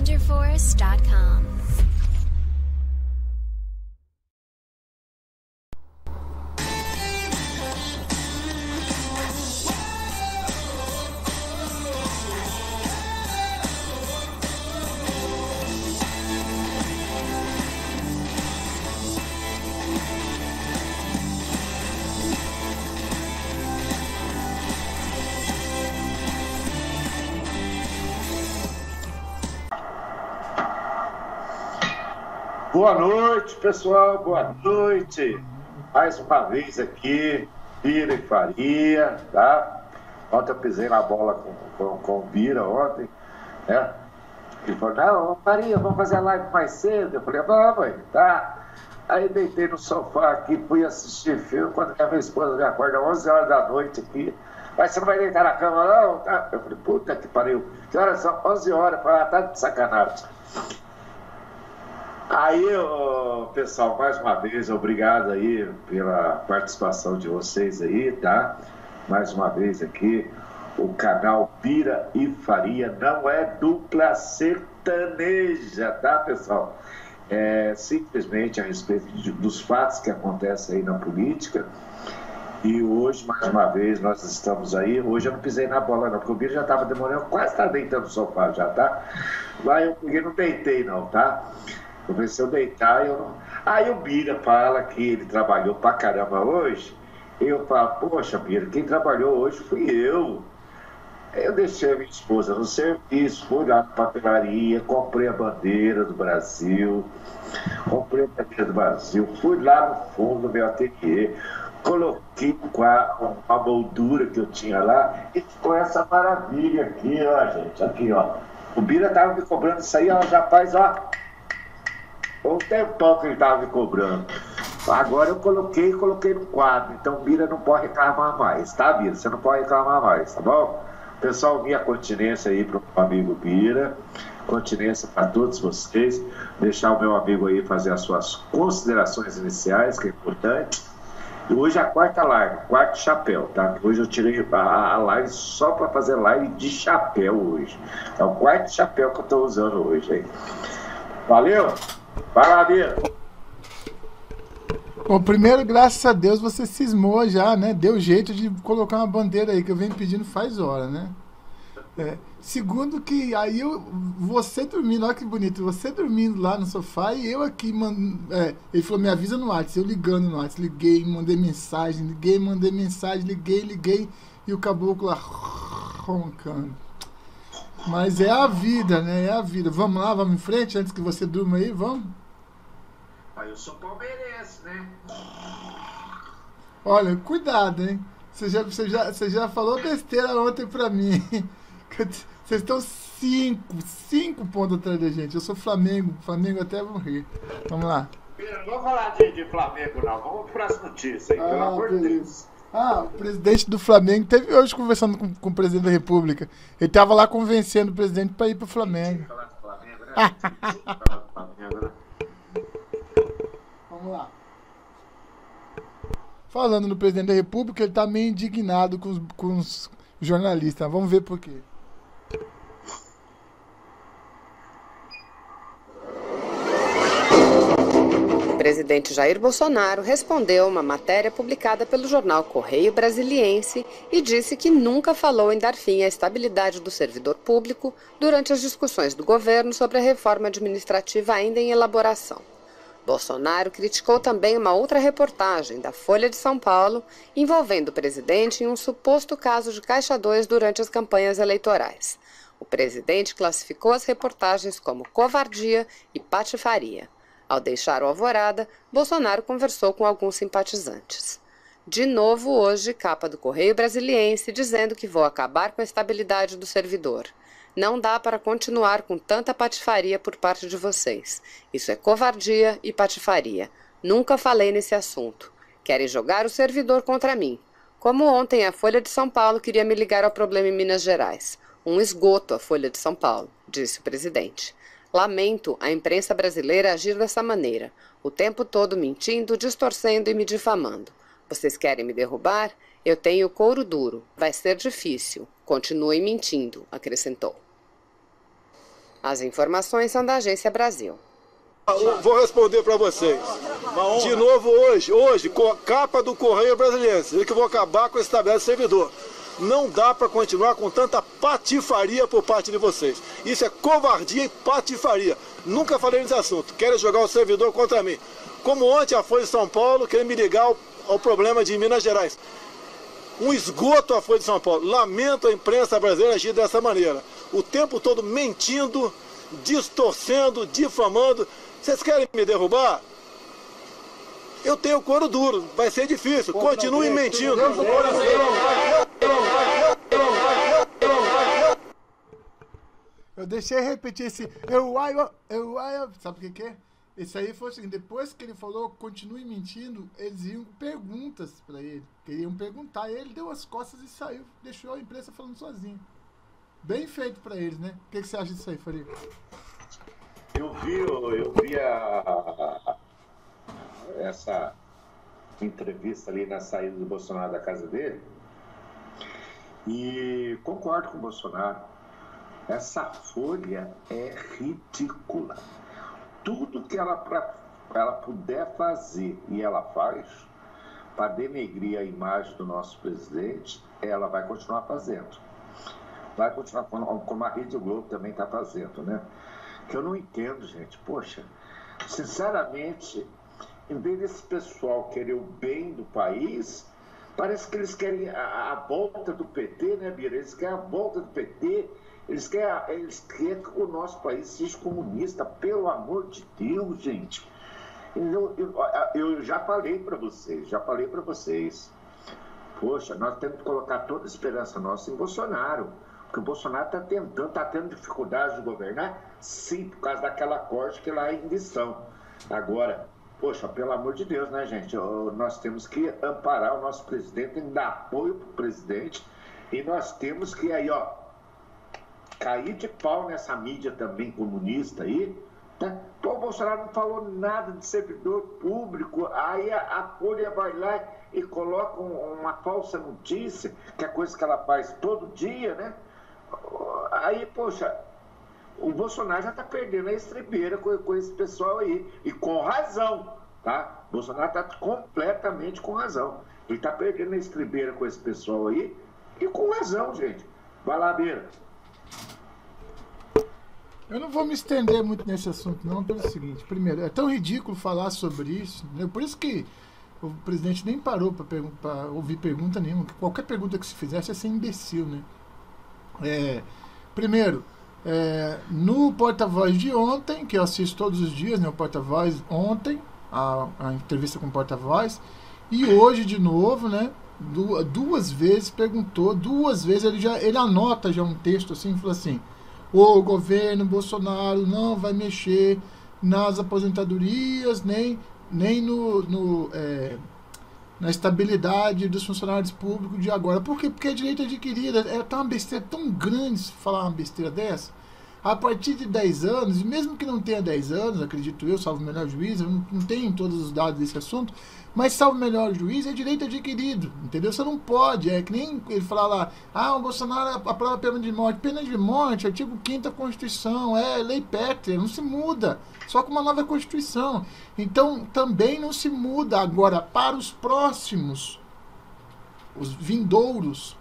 rangerforce.com. Boa noite, pessoal, boa noite. Mais uma vez aqui, Bira e Faria, tá? Ontem eu pisei na bola com o Bira ontem, né? Ele falou, não, Faria, vamos fazer a live mais cedo. Eu falei, vamos, tá? Aí deitei no sofá aqui, fui assistir filme, quando minha esposa me acorda 11 horas da noite aqui. Mas você não vai deitar na cama, não? Tá? Eu falei, puta que pariu. Que horas são? 11 horas. Eu falei, tá de sacanagem. Aí, pessoal, mais uma vez, obrigado aí pela participação de vocês aí, tá? Mais uma vez aqui, o canal Bira e Faria não é dupla sertaneja, tá, pessoal? É simplesmente a respeito dos fatos que acontecem aí na política. E hoje, mais uma vez, nós estamos aí. Hoje eu não pisei na bola, não, porque o Bira já estava demorando, quase estava deitando no sofá já, tá? Lá eu não deitei, não, tá? Eu falei, se eu deitar, eu não... Aí o Bira fala que ele trabalhou pra caramba hoje. Eu falo, poxa, Bira, quem trabalhou hoje fui eu. Eu deixei a minha esposa no serviço, fui lá na papelaria, comprei a bandeira do Brasil, fui lá no fundo do meu ateliê, coloquei a moldura que eu tinha lá e ficou essa maravilha aqui, ó, gente. Aqui, ó. O Bira tava me cobrando isso aí, ó, já faz, ó. Um tempão que ele estava me cobrando. Agora eu coloquei no quadro. Então Bira não pode reclamar mais, tá, Bira? Você não pode reclamar mais, tá bom? Pessoal, minha continência aí para o meu amigo Bira. Continência para todos vocês. Deixar o meu amigo aí fazer as suas considerações iniciais, que é importante. E hoje é a quarta live, quarto chapéu, tá? Hoje eu tirei a live só para fazer live de chapéu hoje. É o quarto chapéu que eu estou usando hoje, hein? Valeu! Vai lá, Bira. Bom, primeiro, graças a Deus, você cismou já, né? Deu jeito de colocar uma bandeira aí, que eu venho pedindo faz hora, né? Segundo que aí você dormindo, olha que bonito, você dormindo lá no sofá e eu aqui, ele falou, me avisa no WhatsApp, eu ligando no WhatsApp, liguei, mandei mensagem, liguei, e o caboclo lá roncando. Mas é a vida, né? É a vida. Vamos lá, vamos em frente antes que você durma aí, vamos? Aí eu sou palmeirense, né? Olha, cuidado, hein? Você já falou besteira ontem pra mim. Vocês estão 5 pontos atrás da gente. Eu sou Flamengo até morrer. Vamos lá. Não vamos falar de Flamengo, não. Vamos para as notícias, hein? Pelo amor de Deus. O presidente do Flamengo teve hoje conversando com o presidente da República. Ele estava lá convencendo o presidente para ir para o Flamengo. Vamos lá. Falando no presidente da República, ele está meio indignado com os jornalistas. Vamos ver por quê. O presidente Jair Bolsonaro respondeu uma matéria publicada pelo jornal Correio Brasiliense e disse que nunca falou em dar fim à estabilidade do servidor público durante as discussões do governo sobre a reforma administrativa ainda em elaboração. Bolsonaro criticou também uma outra reportagem da Folha de São Paulo envolvendo o presidente em um suposto caso de Caixa 2 durante as campanhas eleitorais. O presidente classificou as reportagens como covardia e patifaria. Ao deixar o Alvorada, Bolsonaro conversou com alguns simpatizantes. De novo hoje, capa do Correio Brasiliense dizendo que vou acabar com a estabilidade do servidor. Não dá para continuar com tanta patifaria por parte de vocês. Isso é covardia e patifaria. Nunca falei nesse assunto. Querem jogar o servidor contra mim. Como ontem a Folha de São Paulo queria me ligar ao problema em Minas Gerais. Um esgoto a Folha de São Paulo, disse o presidente. Lamento a imprensa brasileira agir dessa maneira, o tempo todo mentindo, distorcendo e me difamando. Vocês querem me derrubar? Eu tenho couro duro. Vai ser difícil. Continuem mentindo, acrescentou. As informações são da Agência Brasil. Vou responder para vocês. De novo hoje, capa do Correio Brasiliense. Ele que vou acabar com esse tabela de servidor. Não dá para continuar com tanta patifaria por parte de vocês. Isso é covardia e patifaria. Nunca falei nesse assunto. Querem jogar o servidor contra mim. Como ontem a Folha de São Paulo querem me ligar ao problema de Minas Gerais. Um esgoto a Folha de São Paulo. Lamento a imprensa brasileira agir dessa maneira. O tempo todo mentindo, distorcendo, difamando. Vocês querem me derrubar? Eu tenho couro duro. Vai ser difícil. Continue mentindo. Eu deixei repetir esse... Sabe o que é? Esse aí foi o seguinte, depois que ele falou continue mentindo, eles iam perguntas pra ele. Queriam perguntar, ele deu as costas e saiu, deixou a imprensa falando sozinho. Bem feito pra eles, né? O que você acha disso aí, Faria? Eu vi essa entrevista ali na saída do Bolsonaro da casa dele e concordo com o Bolsonaro. Essa Folha é ridícula. Tudo que ela puder fazer e ela faz para denegrir a imagem do nosso presidente, ela vai continuar fazendo. Vai continuar como a Rede Globo também está fazendo, né? Que eu não entendo, gente. Poxa, sinceramente, em vez desse pessoal querer o bem do país, parece que eles querem a volta do PT, né, Bira? Eles querem a volta do PT, eles querem que o nosso país seja comunista, pelo amor de Deus, gente. Eu já falei para vocês, poxa, nós temos que colocar toda a esperança nossa em Bolsonaro, porque o Bolsonaro está tendo dificuldade de governar, sim, por causa daquela corte que lá ainda estão. Agora, poxa, pelo amor de Deus, né, gente? Nós temos que amparar o nosso presidente, tem que dar apoio para o presidente, e nós temos que aí, ó, cair de pau nessa mídia também comunista aí, tá? O Bolsonaro não falou nada de servidor público, aí a Folha vai lá e coloca uma falsa notícia, que é coisa que ela faz todo dia, né? Aí, poxa, o Bolsonaro já está perdendo a estribeira com esse pessoal aí, e com razão, tá? O Bolsonaro está completamente com razão. Ele está perdendo a estribeira com esse pessoal aí, e com razão, gente. Vai lá, Beira. Eu não vou me estender muito nesse assunto, não, pelo seguinte. Primeiro, é tão ridículo falar sobre isso, né? Por isso que o presidente nem parou para ouvir pergunta nenhuma. Qualquer pergunta que se fizesse ia ser imbecil, né? Primeiro, no porta-voz de ontem, que eu assisto todos os dias, né? O porta-voz ontem, a entrevista com o porta-voz, e hoje de novo, né? Duas vezes perguntou, ele anota já um texto assim, falou assim: o governo Bolsonaro não vai mexer nas aposentadorias, nem na estabilidade dos funcionários públicos de agora. Por quê? Porque é direito adquirido. Tá uma besteira tão grande falar uma besteira dessa. A partir de 10 anos, e mesmo que não tenha 10 anos, acredito eu, salvo o melhor juiz, eu não tenho todos os dados desse assunto, mas salvo o melhor juiz é direito adquirido, entendeu? Você não pode, é que nem ele falar lá, o Bolsonaro aprova pena de morte, artigo 5º da Constituição, é lei pétrea, não se muda, só com uma nova Constituição. Então, também não se muda agora para os próximos, os vindouros,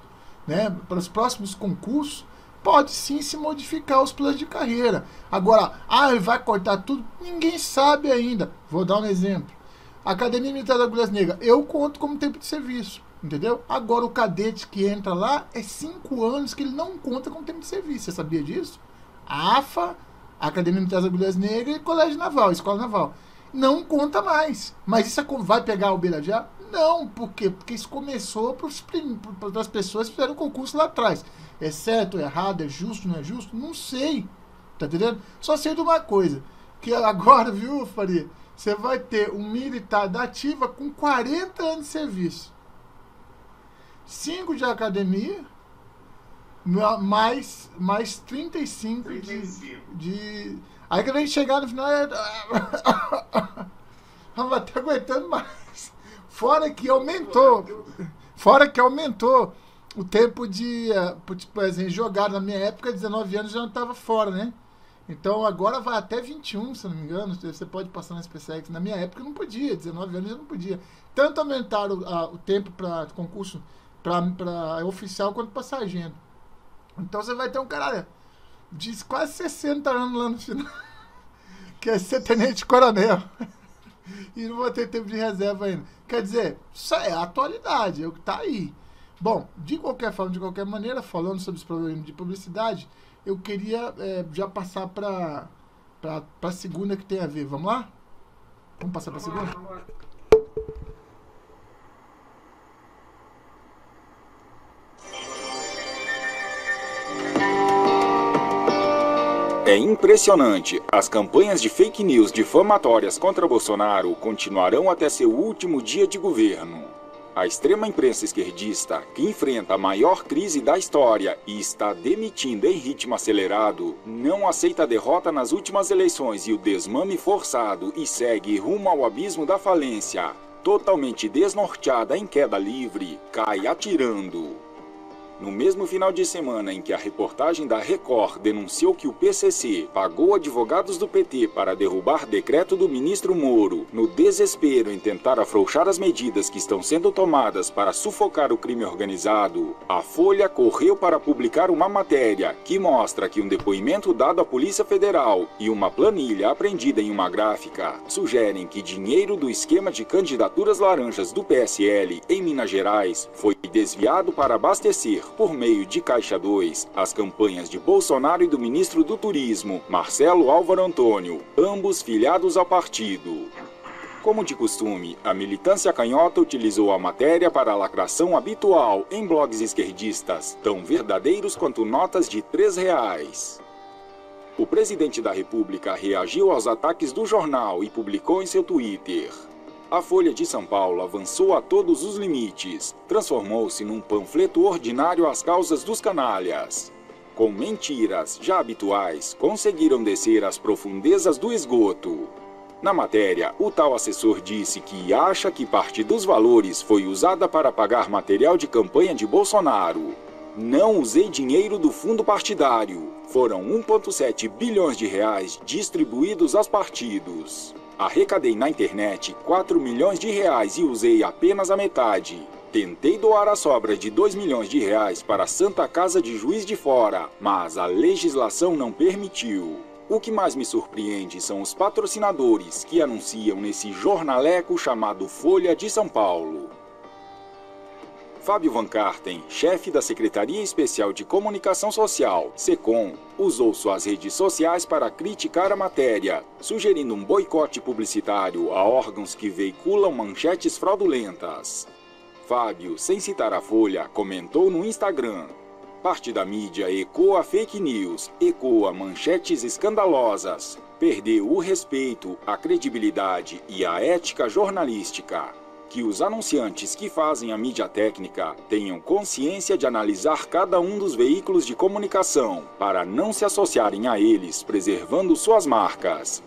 né, para os próximos concursos, pode sim se modificar os planos de carreira. Agora, ele vai cortar tudo? Ninguém sabe ainda. Vou dar um exemplo. A Academia Militar das Agulhas Negras, eu conto como tempo de serviço, entendeu? Agora, o cadete que entra lá é 5 anos que ele não conta como tempo de serviço. Você sabia disso? A AFA, a Academia Militar das Agulhas Negras e Colégio Naval, Escola Naval. Não conta mais. Mas isso vai pegar o beira já? Não. Por quê? Porque isso começou para as pessoas que fizeram o concurso lá atrás. É certo, é errado, é justo, não é justo? Não sei. Tá entendendo? Só sei de uma coisa. Que agora, viu, Faria? Você vai ter um militar da ativa com 40 anos de serviço. 5 de academia, mais 35 de... Aí que a gente chegar no final... Não vai estar aguentando mais. Fora que aumentou o tempo de, por exemplo, jogar na minha época, 19 anos já não estava fora, né? Então agora vai até 21, se não me engano, você pode passar na SpaceX. Na minha época não podia, 19 anos eu não podia. Tanto aumentaram o tempo para concurso para oficial quanto para sargento. Então você vai ter um cara de quase 60 anos lá no final, que é ser tenente-coronel. E não vou ter tempo de reserva ainda. Quer dizer, isso é a atualidade, é o que está aí. Bom, de qualquer forma, de qualquer maneira, falando sobre os problemas de publicidade, eu queria já passar para a segunda que tem a ver. Vamos lá? Vamos passar para a segunda? Vamos lá. É impressionante. As campanhas de fake news difamatórias contra Bolsonaro continuarão até seu último dia de governo. A extrema imprensa esquerdista, que enfrenta a maior crise da história e está demitindo em ritmo acelerado, não aceita a derrota nas últimas eleições e o desmame forçado e segue rumo ao abismo da falência. Totalmente desnorteada em queda livre, cai atirando. No mesmo final de semana em que a reportagem da Record denunciou que o PCC pagou advogados do PT para derrubar decreto do ministro Moro, no desespero em tentar afrouxar as medidas que estão sendo tomadas para sufocar o crime organizado, a Folha correu para publicar uma matéria que mostra que um depoimento dado à Polícia Federal e uma planilha apreendida em uma gráfica sugerem que dinheiro do esquema de candidaturas laranjas do PSL em Minas Gerais foi desviado para abastecer, por meio de Caixa 2, as campanhas de Bolsonaro e do ministro do Turismo, Marcelo Álvaro Antônio, ambos filiados ao partido. Como de costume, a militância canhota utilizou a matéria para a lacração habitual em blogs esquerdistas, tão verdadeiros quanto notas de R$3. O presidente da República reagiu aos ataques do jornal e publicou em seu Twitter: a Folha de São Paulo avançou a todos os limites, transformou-se num panfleto ordinário às causas dos canalhas. Com mentiras já habituais, conseguiram descer às profundezas do esgoto. Na matéria, o tal assessor disse que acha que parte dos valores foi usada para pagar material de campanha de Bolsonaro. Não usei dinheiro do fundo partidário. Foram 1,7 bilhões de reais distribuídos aos partidos. Arrecadei na internet 4 milhões de reais e usei apenas a metade. Tentei doar a sobra de 2 milhões de reais para a Santa Casa de Juiz de Fora, mas a legislação não permitiu. O que mais me surpreende são os patrocinadores que anunciam nesse jornaleco chamado Folha de São Paulo. Fábio Van Karten, chefe da Secretaria Especial de Comunicação Social, SECOM, usou suas redes sociais para criticar a matéria, sugerindo um boicote publicitário a órgãos que veiculam manchetes fraudulentas. Fábio, sem citar a Folha, comentou no Instagram: parte da mídia ecoa fake news, ecoa manchetes escandalosas, perdeu o respeito, a credibilidade e a ética jornalística. Que os anunciantes que fazem a mídia técnica tenham consciência de analisar cada um dos veículos de comunicação para não se associarem a eles, preservando suas marcas.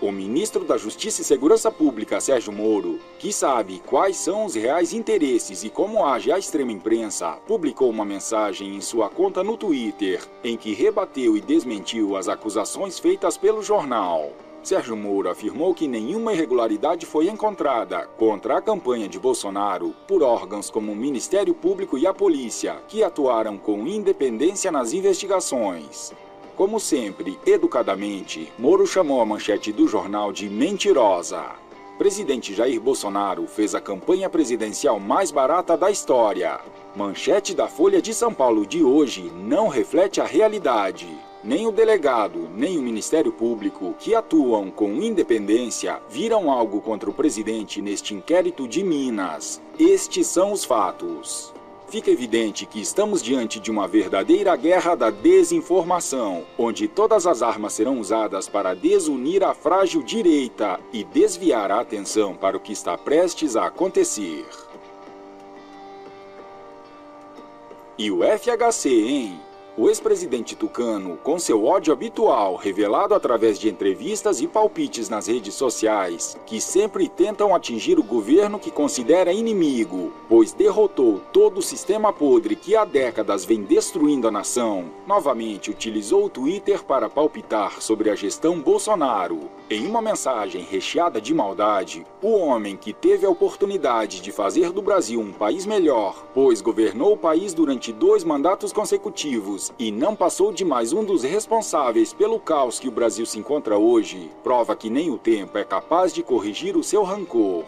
O ministro da Justiça e Segurança Pública, Sérgio Moro, que sabe quais são os reais interesses e como age a extrema imprensa, publicou uma mensagem em sua conta no Twitter, em que rebateu e desmentiu as acusações feitas pelo jornal. Sérgio Moro afirmou que nenhuma irregularidade foi encontrada contra a campanha de Bolsonaro por órgãos como o Ministério Público e a Polícia, que atuaram com independência nas investigações. Como sempre, educadamente, Moro chamou a manchete do jornal de mentirosa. Presidente Jair Bolsonaro fez a campanha presidencial mais barata da história. Manchete da Folha de São Paulo de hoje não reflete a realidade. Nem o delegado, nem o Ministério Público, que atuam com independência, viram algo contra o presidente neste inquérito de Minas. Estes são os fatos. Fica evidente que estamos diante de uma verdadeira guerra da desinformação, onde todas as armas serão usadas para desunir a frágil direita e desviar a atenção para o que está prestes a acontecer. E o FHC, hein? O ex-presidente tucano, com seu ódio habitual, revelado através de entrevistas e palpites nas redes sociais, que sempre tentam atingir o governo que considera inimigo, pois derrotou todo o sistema podre que há décadas vem destruindo a nação, novamente utilizou o Twitter para palpitar sobre a gestão Bolsonaro. Em uma mensagem recheada de maldade, o homem que teve a oportunidade de fazer do Brasil um país melhor, pois governou o país durante 2 mandatos consecutivos, e não passou de mais um dos responsáveis pelo caos que o Brasil se encontra hoje, prova que nem o tempo é capaz de corrigir o seu rancor.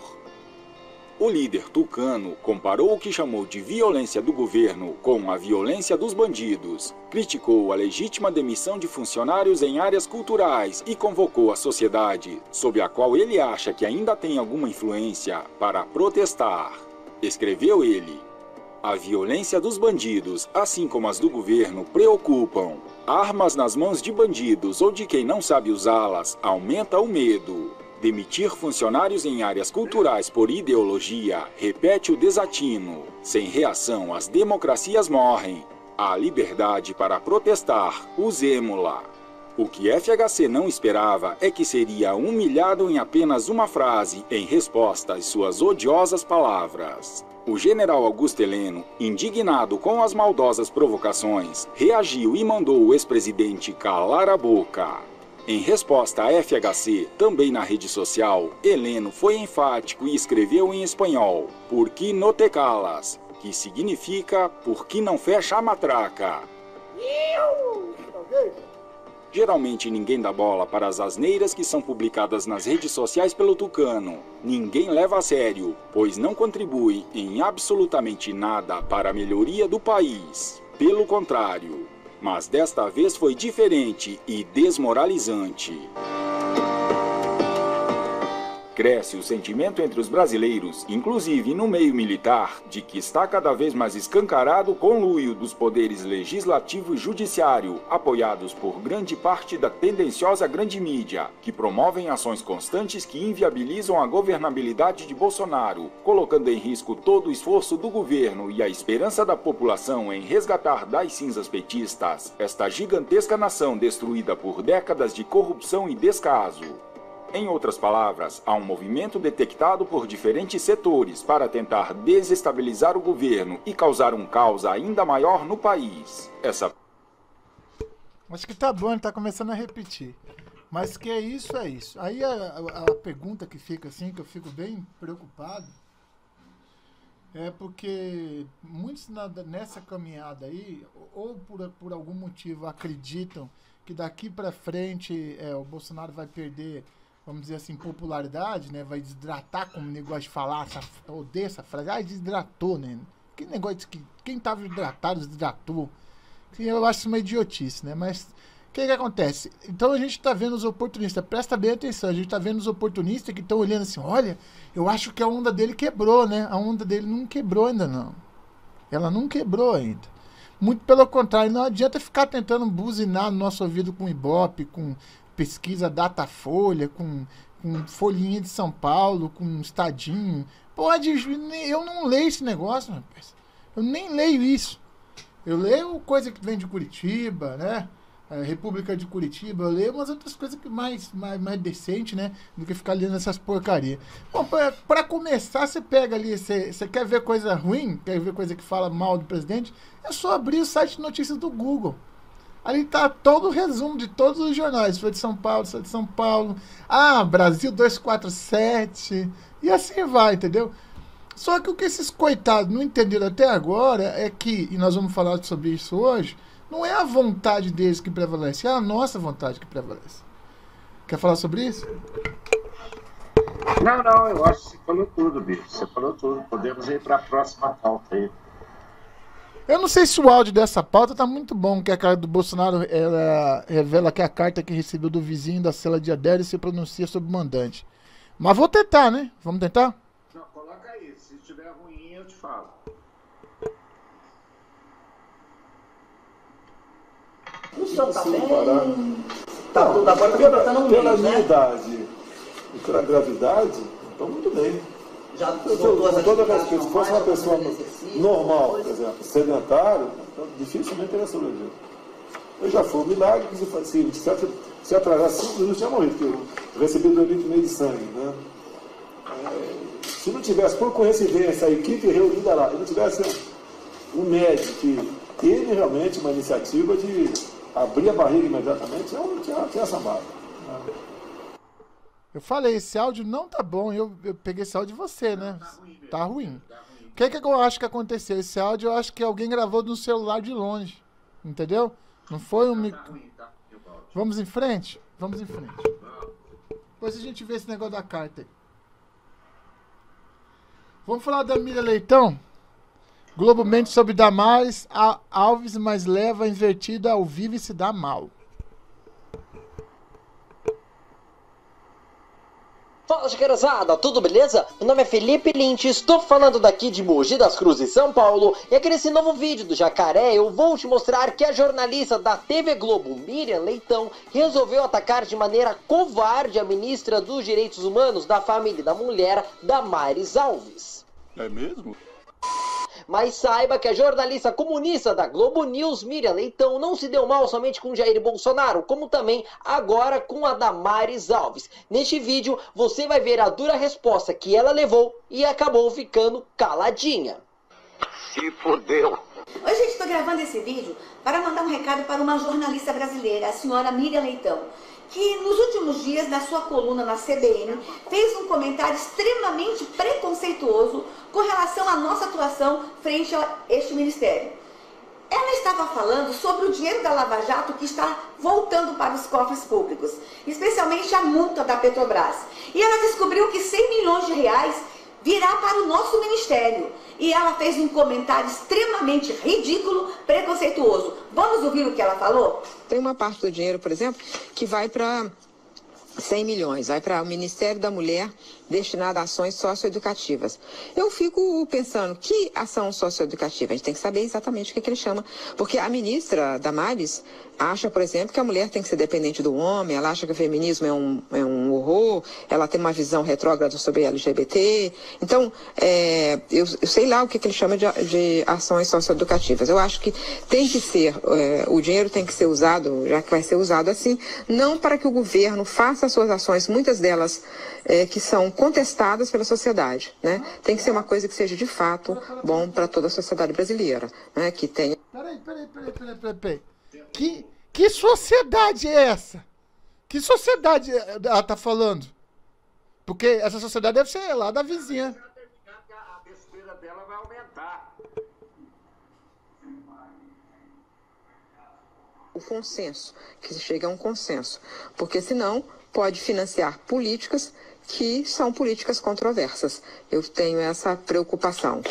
O líder tucano comparou o que chamou de violência do governo com a violência dos bandidos, criticou a legítima demissão de funcionários em áreas culturais e convocou a sociedade, sob a qual ele acha que ainda tem alguma influência, para protestar. Escreveu ele: a violência dos bandidos, assim como as do governo, preocupam. Armas nas mãos de bandidos ou de quem não sabe usá-las aumenta o medo. Demitir funcionários em áreas culturais por ideologia repete o desatino. Sem reação, as democracias morrem. Há liberdade para protestar, usemo-la. O que FHC não esperava é que seria humilhado em apenas uma frase, em resposta às suas odiosas palavras. O general Augusto Heleno, indignado com as maldosas provocações, reagiu e mandou o ex-presidente calar a boca. Em resposta à FHC, também na rede social, Heleno foi enfático e escreveu em espanhol: "Por que no te calas?", que significa "por que não fecha a matraca?". Geralmente ninguém dá bola para as asneiras que são publicadas nas redes sociais pelo tucano. Ninguém leva a sério, pois não contribui em absolutamente nada para a melhoria do país. Pelo contrário. Mas desta vez foi diferente e desmoralizante. Cresce o sentimento entre os brasileiros, inclusive no meio militar, de que está cada vez mais escancarado o conluio dos poderes legislativo e judiciário, apoiados por grande parte da tendenciosa grande mídia, que promovem ações constantes que inviabilizam a governabilidade de Bolsonaro, colocando em risco todo o esforço do governo e a esperança da população em resgatar das cinzas petistas esta gigantesca nação destruída por décadas de corrupção e descaso. Em outras palavras, há um movimento detectado por diferentes setores para tentar desestabilizar o governo e causar um caos ainda maior no país. Acho que tá bom, ele tá começando a repetir. Mas que é isso, é isso. Aí a pergunta que fica assim, que eu fico bem preocupado, é porque muitos nessa caminhada aí, ou por algum motivo acreditam que daqui para frente o Bolsonaro vai perder, vamos dizer assim, popularidade, né? Vai desidratar, como o negócio de falar, eu odeio essa frase, desidratou, né? Que negócio de que quem estava hidratado, desidratou. Eu acho isso uma idiotice, né? Mas o que acontece? Então a gente está vendo os oportunistas, presta bem atenção, a gente está vendo os oportunistas que estão olhando assim, olha, eu acho que a onda dele quebrou, né? A onda dele não quebrou ainda não. Ela não quebrou ainda. Muito pelo contrário, não adianta ficar tentando buzinar no nosso ouvido com Ibope, com pesquisa Datafolha, com Folhinha de São Paulo, com Estadinho. Pode, eu não leio esse negócio, rapaz. Eu nem leio isso. Eu leio coisa que vem de Curitiba, né? República de Curitiba, eu leio umas outras coisas que mais decente, né? Do que ficar lendo essas porcarias. Bom, para começar, você pega ali, você quer ver coisa ruim, quer ver coisa que fala mal do presidente, é só abrir o site de notícias do Google. Ali tá todo o resumo de todos os jornais. Foi de São Paulo, foi de São Paulo. Brasil 247. E assim vai, entendeu? Só que o que esses coitados não entenderam até agora é que, e nós vamos falar sobre isso hoje, não é a vontade deles que prevalece, é a nossa vontade que prevalece. Quer falar sobre isso? Não, eu acho que você falou tudo, bicho. Você falou tudo. Podemos ir para a próxima pauta aí. Eu não sei se o áudio dessa pauta tá muito bom, que a carta do Bolsonaro ela revela que a carta que recebeu do vizinho da cela de Adélio se pronuncia sobre o mandante. Mas vou tentar, né? Vamos tentar? Não, coloca aí. Se estiver ruim, eu te falo. O senhor tá bem? Tá tudo agora, porque tá no pela mês, minha né? idade e pela gravidade, então muito bem. Já Com todo respeito, se fosse uma pessoa normal, por exemplo, sedentário, então, dificilmente ele ia sobreviver. Eu já foi um milagre, que se atrasar 5 minutos tinha morrido, porque eu recebi 2,5 litros de sangue, né? Se não tivesse, por coincidência, a equipe reunida lá, e não tivesse um médico que ele realmente, uma iniciativa de abrir a barriga imediatamente, eu tinha essa barra. Eu falei, esse áudio não tá bom, eu peguei esse áudio de você, né? Tá ruim. O que eu acho que aconteceu? Esse áudio eu acho que alguém gravou no celular de longe, entendeu? Não foi um... Vamos em frente? Vamos em frente. Depois a gente vê esse negócio da carta aí. Vamos falar da Miriam Leitão? Globo mente sobre Damares Alves, mas leva invertida ao vivo e se dá mal. Fala, chiqueirezada, tudo beleza? Meu nome é Felipe Lynch, estou falando daqui de Mogi das Cruzes, São Paulo. E aqui nesse novo vídeo do Jacaré, eu vou te mostrar que a jornalista da TV Globo, Miriam Leitão, resolveu atacar de maneira covarde a ministra dos Direitos Humanos, da Família e da Mulher, Damares Alves. É mesmo? Mas saiba que a jornalista comunista da Globo News, Miriam Leitão, não se deu mal somente com Jair Bolsonaro, como também agora com a Damares Alves. Neste vídeo, você vai ver a dura resposta que ela levou e acabou ficando caladinha. Se fodeu. Hoje, gente, estou gravando esse vídeo para mandar um recado para uma jornalista brasileira, a senhora Miriam Leitão, que nos últimos dias, na sua coluna na CBN, fez um comentário extremamente preconceituoso com relação à nossa atuação frente a este ministério. Ela estava falando sobre o dinheiro da Lava Jato que está voltando para os cofres públicos, especialmente a multa da Petrobras. E ela descobriu que 100 milhões de reais virá para o nosso ministério. E ela fez um comentário extremamente ridículo, preconceituoso. Vamos ouvir o que ela falou? Tem uma parte do dinheiro, por exemplo, que vai para 100 milhões, vai para o Ministério da Mulher, destinado a ações socioeducativas. Eu fico pensando, que ação socioeducativa? A gente tem que saber exatamente o que ele chama. Porque a ministra Damares acha, por exemplo, que a mulher tem que ser dependente do homem, ela acha que o feminismo é um horror, ela tem uma visão retrógrada sobre LGBT. Então, eu sei lá o que ele chama de ações socioeducativas. Eu acho que tem que ser, o dinheiro tem que ser usado, já que vai ser usado assim, não para que o governo faça as suas ações, muitas delas que são contestadas pela sociedade, né? Tem que ser uma coisa que seja de fato bom para toda a sociedade brasileira, né? Que tenha... Peraí. Que sociedade é essa? Que sociedade ela tá falando? Porque essa sociedade deve ser lá da vizinha. A besteira dela vai aumentar. O consenso, que se chegue a um consenso, porque senão pode financiar políticas que são políticas controversas. Eu tenho essa preocupação.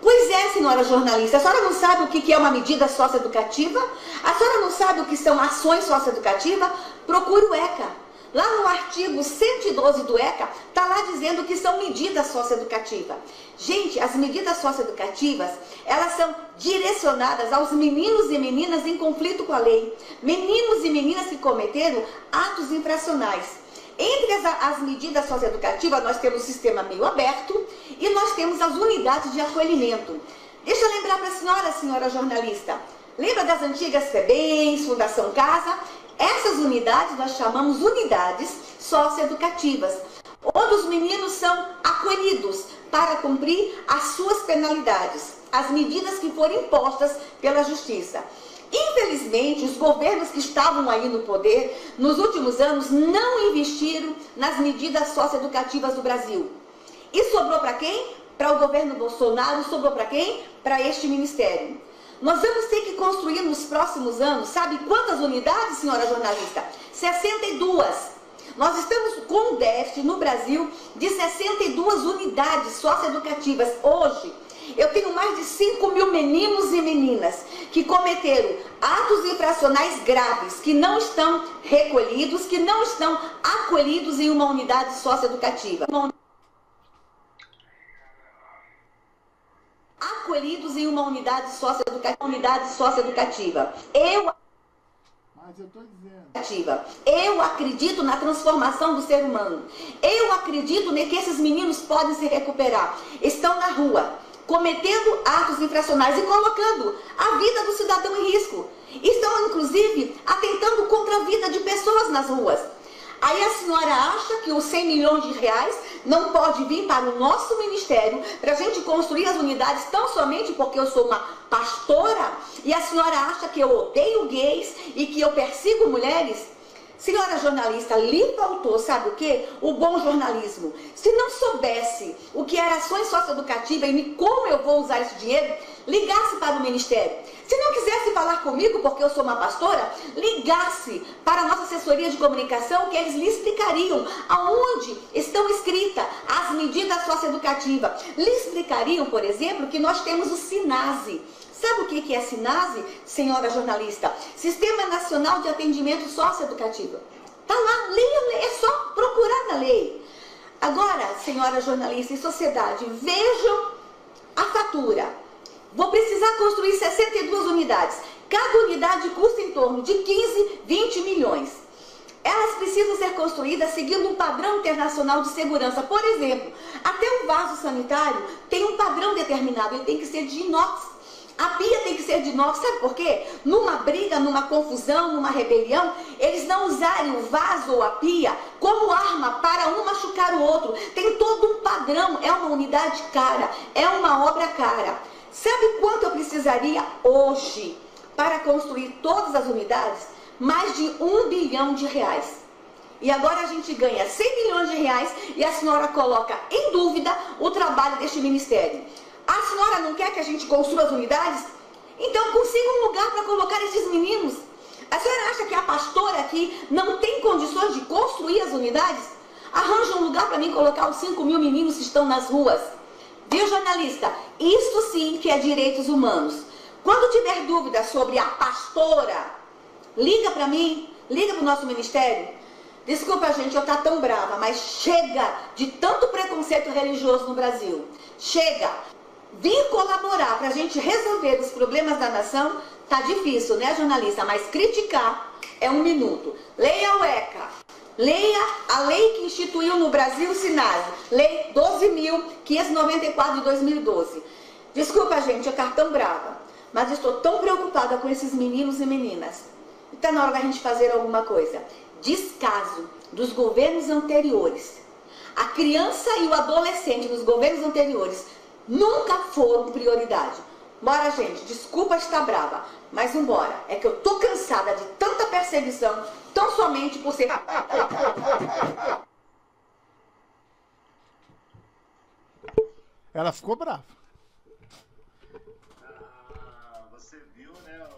Pois é, senhora jornalista, a senhora não sabe o que é uma medida socioeducativa? A senhora não sabe o que são ações socioeducativas? Procure o ECA. Lá no artigo 112 do ECA, está lá dizendo que são medidas socioeducativas. Gente, as medidas socioeducativas, elas são direcionadas aos meninos e meninas em conflito com a lei. Meninos e meninas que cometeram atos infracionais. Entre as medidas socioeducativas, nós temos o sistema meio aberto e nós temos as unidades de acolhimento. Deixa eu lembrar para a senhora jornalista. Lembra das antigas FEBEMs, Fundação Casa? Essas unidades nós chamamos unidades socioeducativas, onde os meninos são acolhidos para cumprir as suas penalidades, as medidas que foram impostas pela Justiça. Infelizmente, os governos que estavam aí no poder, nos últimos anos, não investiram nas medidas socioeducativas do Brasil. E sobrou para quem? Para o governo Bolsonaro, sobrou para quem? Para este ministério. Nós vamos ter que construir nos próximos anos, sabe quantas unidades, senhora jornalista? 62. Nós estamos com um déficit no Brasil de 62 unidades socioeducativas. Hoje, eu tenho mais de 5 mil meninos e meninas que cometeram atos infracionais graves, que não estão recolhidos, que não estão acolhidos em uma unidade socioeducativa. Acolhidos em uma unidade socioeducativa. Eu acredito na transformação do ser humano. Eu acredito que esses meninos podem se recuperar. Estão na rua, cometendo atos infracionais e colocando a vida do cidadão em risco. Estão, inclusive, atentando contra a vida de pessoas nas ruas. Aí a senhora acha que os 100 milhões de reais não pode vir para o nosso ministério para a gente construir as unidades tão somente porque eu sou uma pastora? E a senhora acha que eu odeio gays e que eu persigo mulheres? Senhora jornalista, lhe faltou, sabe o quê? O bom jornalismo. Se não soubesse o que era ações socioeducativas e como eu vou usar esse dinheiro, ligasse para o ministério. Se não quisesse falar comigo, porque eu sou uma pastora, ligasse para a nossa assessoria de comunicação, que eles lhe explicariam aonde estão escritas as medidas socioeducativas. Lhe explicariam, por exemplo, que nós temos o SINASE. Sabe o que é SINASE, senhora jornalista? Sistema Nacional de Atendimento Socioeducativo. Está lá, leia, é só procurar na lei. Agora, senhora jornalista e sociedade, vejam a fatura. Vou precisar construir 62 unidades. Cada unidade custa em torno de 15, 20 milhões. Elas precisam ser construídas seguindo um padrão internacional de segurança. Por exemplo, até um vaso sanitário tem um padrão determinado, ele tem que ser de inox. A pia tem que ser de inox, sabe por quê? Numa briga, numa confusão, numa rebelião, eles não usarem o vaso ou a pia como arma para um machucar o outro. Tem todo um padrão, é uma unidade cara, é uma obra cara. Sabe quanto eu precisaria hoje para construir todas as unidades? Mais de 1 bilhão de reais. E agora a gente ganha 100 milhões de reais e a senhora coloca em dúvida o trabalho deste ministério. A senhora não quer que a gente construa as unidades? Então consiga um lugar para colocar esses meninos. A senhora acha que a pastora aqui não tem condições de construir as unidades? Arranja um lugar para mim colocar os 5 mil meninos que estão nas ruas. Viu, jornalista? Isso sim que é direitos humanos. Quando tiver dúvida sobre a pastora, liga para mim, liga para o nosso ministério. Desculpa, gente, eu estou tão brava, mas chega de tanto preconceito religioso no Brasil. Chega. Vir colaborar para a gente resolver os problemas da nação, tá difícil, né, jornalista? Mas criticar é 1 minuto. Leia o ECA. Leia a lei que instituiu no Brasil o SINASE. Lei 12.594 de 2012. Desculpa, gente, eu estou tão brava. Mas estou tão preocupada com esses meninos e meninas. Está na hora da gente fazer alguma coisa. Descaso dos governos anteriores. A criança e o adolescente dos governos anteriores nunca foram prioridade. Bora, gente, desculpa estar brava, mas vambora. É que eu tô cansada de tanta perseguição, tão somente por ser... Ela ficou brava. Você viu, né?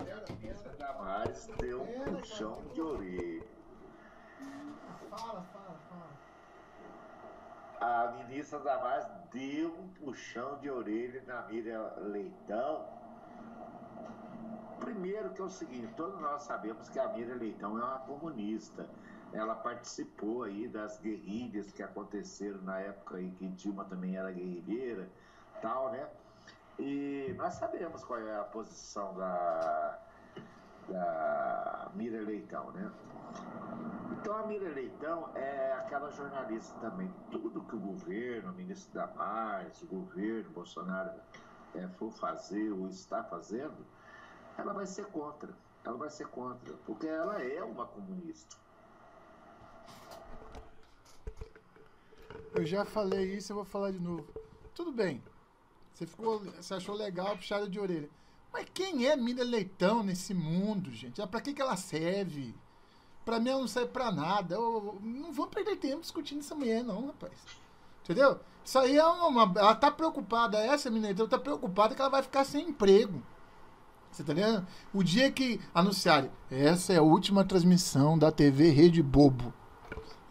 A ministra Damares deu um puxão de orelha. Fala. A ministra Damares deu um puxão de orelha na Miriam Leitão. Primeiro que é o seguinte, todos nós sabemos que a Miriam Leitão é uma comunista. Ela participou aí das guerrilhas que aconteceram na época em que Dilma também era guerrilheira, tal, né? E nós sabemos qual é a posição da Miriam Leitão, né? Então a Miriam Leitão é aquela jornalista também. Tudo que o governo, o ministro Damares, o governo Bolsonaro for fazer ou está fazendo, ela vai ser contra. Ela vai ser contra, porque ela é uma comunista. Eu já falei isso, eu vou falar de novo. Tudo bem. Você achou legal a puxada de orelha. Mas quem é Miriam Leitão nesse mundo, gente? Pra que ela serve? Pra mim ela não serve pra nada. Não vamos perder tempo discutindo essa mulher, não, rapaz. Entendeu? Isso aí é ela tá preocupada, essa Miriam Leitão tá preocupada que ela vai ficar sem emprego. Você tá vendo? O dia que anunciarem, essa é a última transmissão da TV Rede Bobo.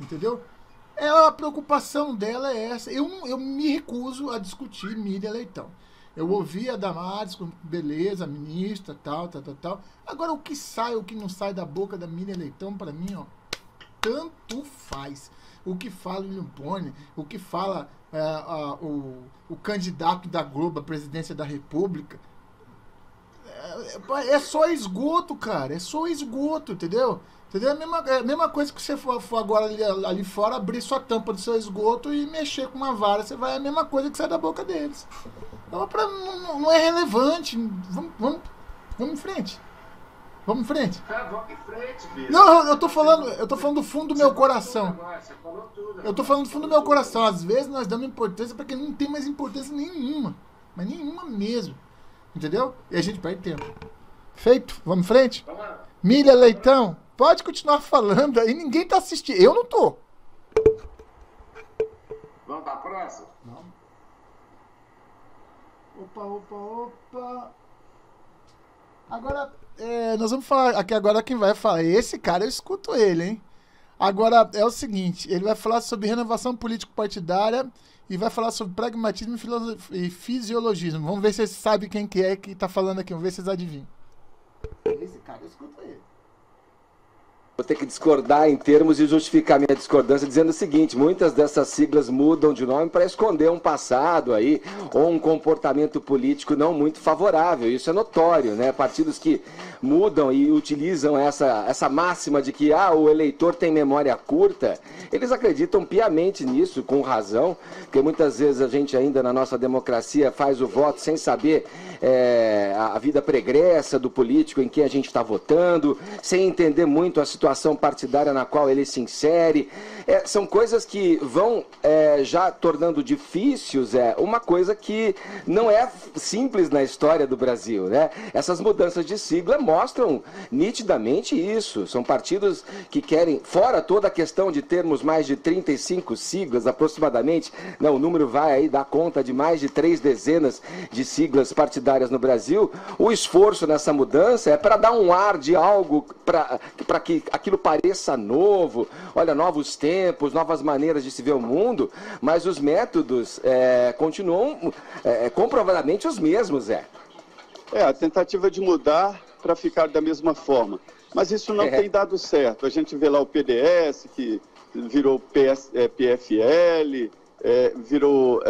Entendeu? A preocupação dela é essa. Eu me recuso a discutir Miriam Leitão. Eu ouvi a Damares, beleza, ministra, tal. Agora, o que sai, o que não sai da boca da Miriam Leitão, pra mim, ó, tanto faz. O que fala o William Bonner, o que fala o candidato da Globo à presidência da República, é só esgoto, cara. É só esgoto, entendeu? Entendeu? É a mesma coisa que você for agora ali fora, abrir sua tampa do seu esgoto e mexer com uma vara. Você vai, é a mesma coisa que sai da boca deles. Então, não é relevante. Vamos Vamos em frente. Vamos em frente. Vamos em frente, filho. Não, eu tô falando do fundo do meu coração. Eu tô falando do fundo do meu coração. Às vezes nós damos importância para quem não tem mais importância nenhuma. Mas nenhuma mesmo. Entendeu? E a gente perde tempo. Feito? Vamos em frente? Milha, Leitão, pode continuar falando aí. Ninguém tá assistindo. Eu não tô. Vamos para a próxima? Não. Opa. Agora, nós vamos falar aqui agora quem vai falar. Esse cara, eu escuto ele, hein? Agora, é o seguinte, ele vai falar sobre renovação político-partidária e vai falar sobre pragmatismo e fisiologismo. Vamos ver se vocês sabem quem que é que tá falando aqui. Vamos ver se vocês adivinham. Esse cara, eu escuto ele. Vou ter que discordar em termos e justificar minha discordância dizendo o seguinte: muitas dessas siglas mudam de nome para esconder um passado aí, ou um comportamento político não muito favorável. Isso é notório, né? Partidos que mudam e utilizam essa máxima de que o eleitor tem memória curta, eles acreditam piamente nisso, com razão, porque muitas vezes a gente ainda na nossa democracia faz o voto sem saber a vida pregressa do político em quem a gente está votando, sem entender muito a situação partidária na qual ele se insere. São coisas que vão já tornando difíceis uma coisa que não é simples na história do Brasil, né? Essas mudanças de sigla mostram nitidamente isso. São partidos que querem, fora toda a questão de termos mais de 35 siglas aproximadamente, o número vai aí dar conta de mais de 3 dezenas de siglas partidárias no Brasil. O esforço nessa mudança é para dar um ar de algo, para que aquilo pareça novo, olha, novos tempos, novas maneiras de se ver o mundo, mas os métodos continuam comprovadamente os mesmos, a tentativa de mudar para ficar da mesma forma. Mas isso não tem dado certo. A gente vê lá o PDS, que virou PFL, virou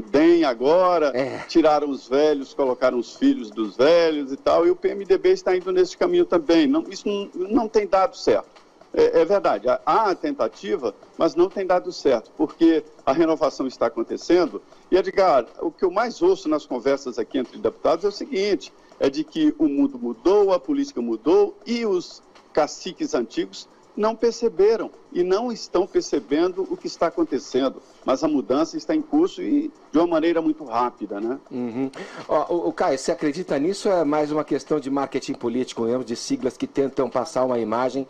DEM agora, tiraram os velhos, colocaram os filhos dos velhos e tal, e o PMDB está indo nesse caminho também. Isso não tem dado certo. É verdade, há a tentativa, mas não tem dado certo, porque a renovação está acontecendo. E, Edgar, o que eu mais ouço nas conversas aqui entre deputados é o seguinte, é de que o mundo mudou, a política mudou e os caciques antigos não perceberam e não estão percebendo o que está acontecendo. Mas a mudança está em curso e de uma maneira muito rápida, né? Uhum. O Caio, você acredita nisso ou é mais uma questão de marketing político mesmo, de siglas que tentam passar uma imagem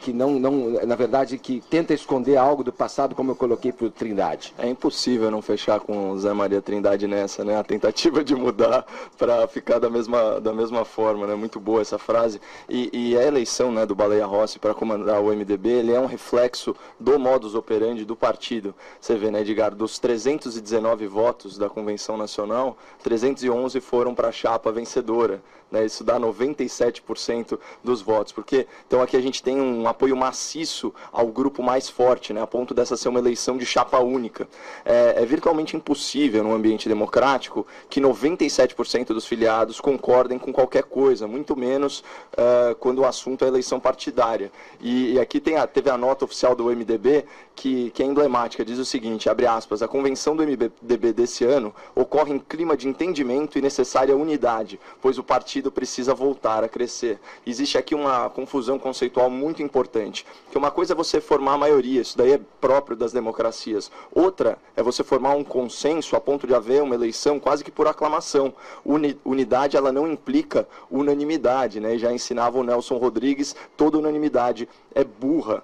que não, na verdade, que tenta esconder algo do passado, como eu coloquei para o Trindade? É impossível não fechar com o Zé Maria Trindade nessa, né? A tentativa de mudar para ficar da mesma forma, né? Muito boa essa frase. E a eleição, né, do Baleia Rossi para comandar o MDB, ele é um reflexo do modus operandi do partido. Você vê, né, Edgar, dos 319 votos da Convenção Nacional, 311 foram para a chapa vencedora. Né? Isso dá 97% dos votos. Porque, então aqui a gente tem um apoio maciço ao grupo mais forte, né, a ponto dessa ser uma eleição de chapa única. É virtualmente impossível, num ambiente democrático, que 97% dos filiados concordem com qualquer coisa, muito menos quando o assunto é eleição partidária. E aqui teve a nota oficial do MDB, que é emblemática, diz o seguinte, abre aspas, a convenção do MDB desse ano ocorre em clima de entendimento e necessária unidade, pois o partido precisa voltar a crescer. Existe aqui uma confusão conceitual muito importante, que uma coisa é você formar a maioria, isso daí é próprio das democracias. Outra é você formar um consenso a ponto de haver uma eleição quase que por aclamação. Unidade, ela não implica unanimidade, né? E já ensinava o Nelson Rodrigues, toda unanimidade é burra.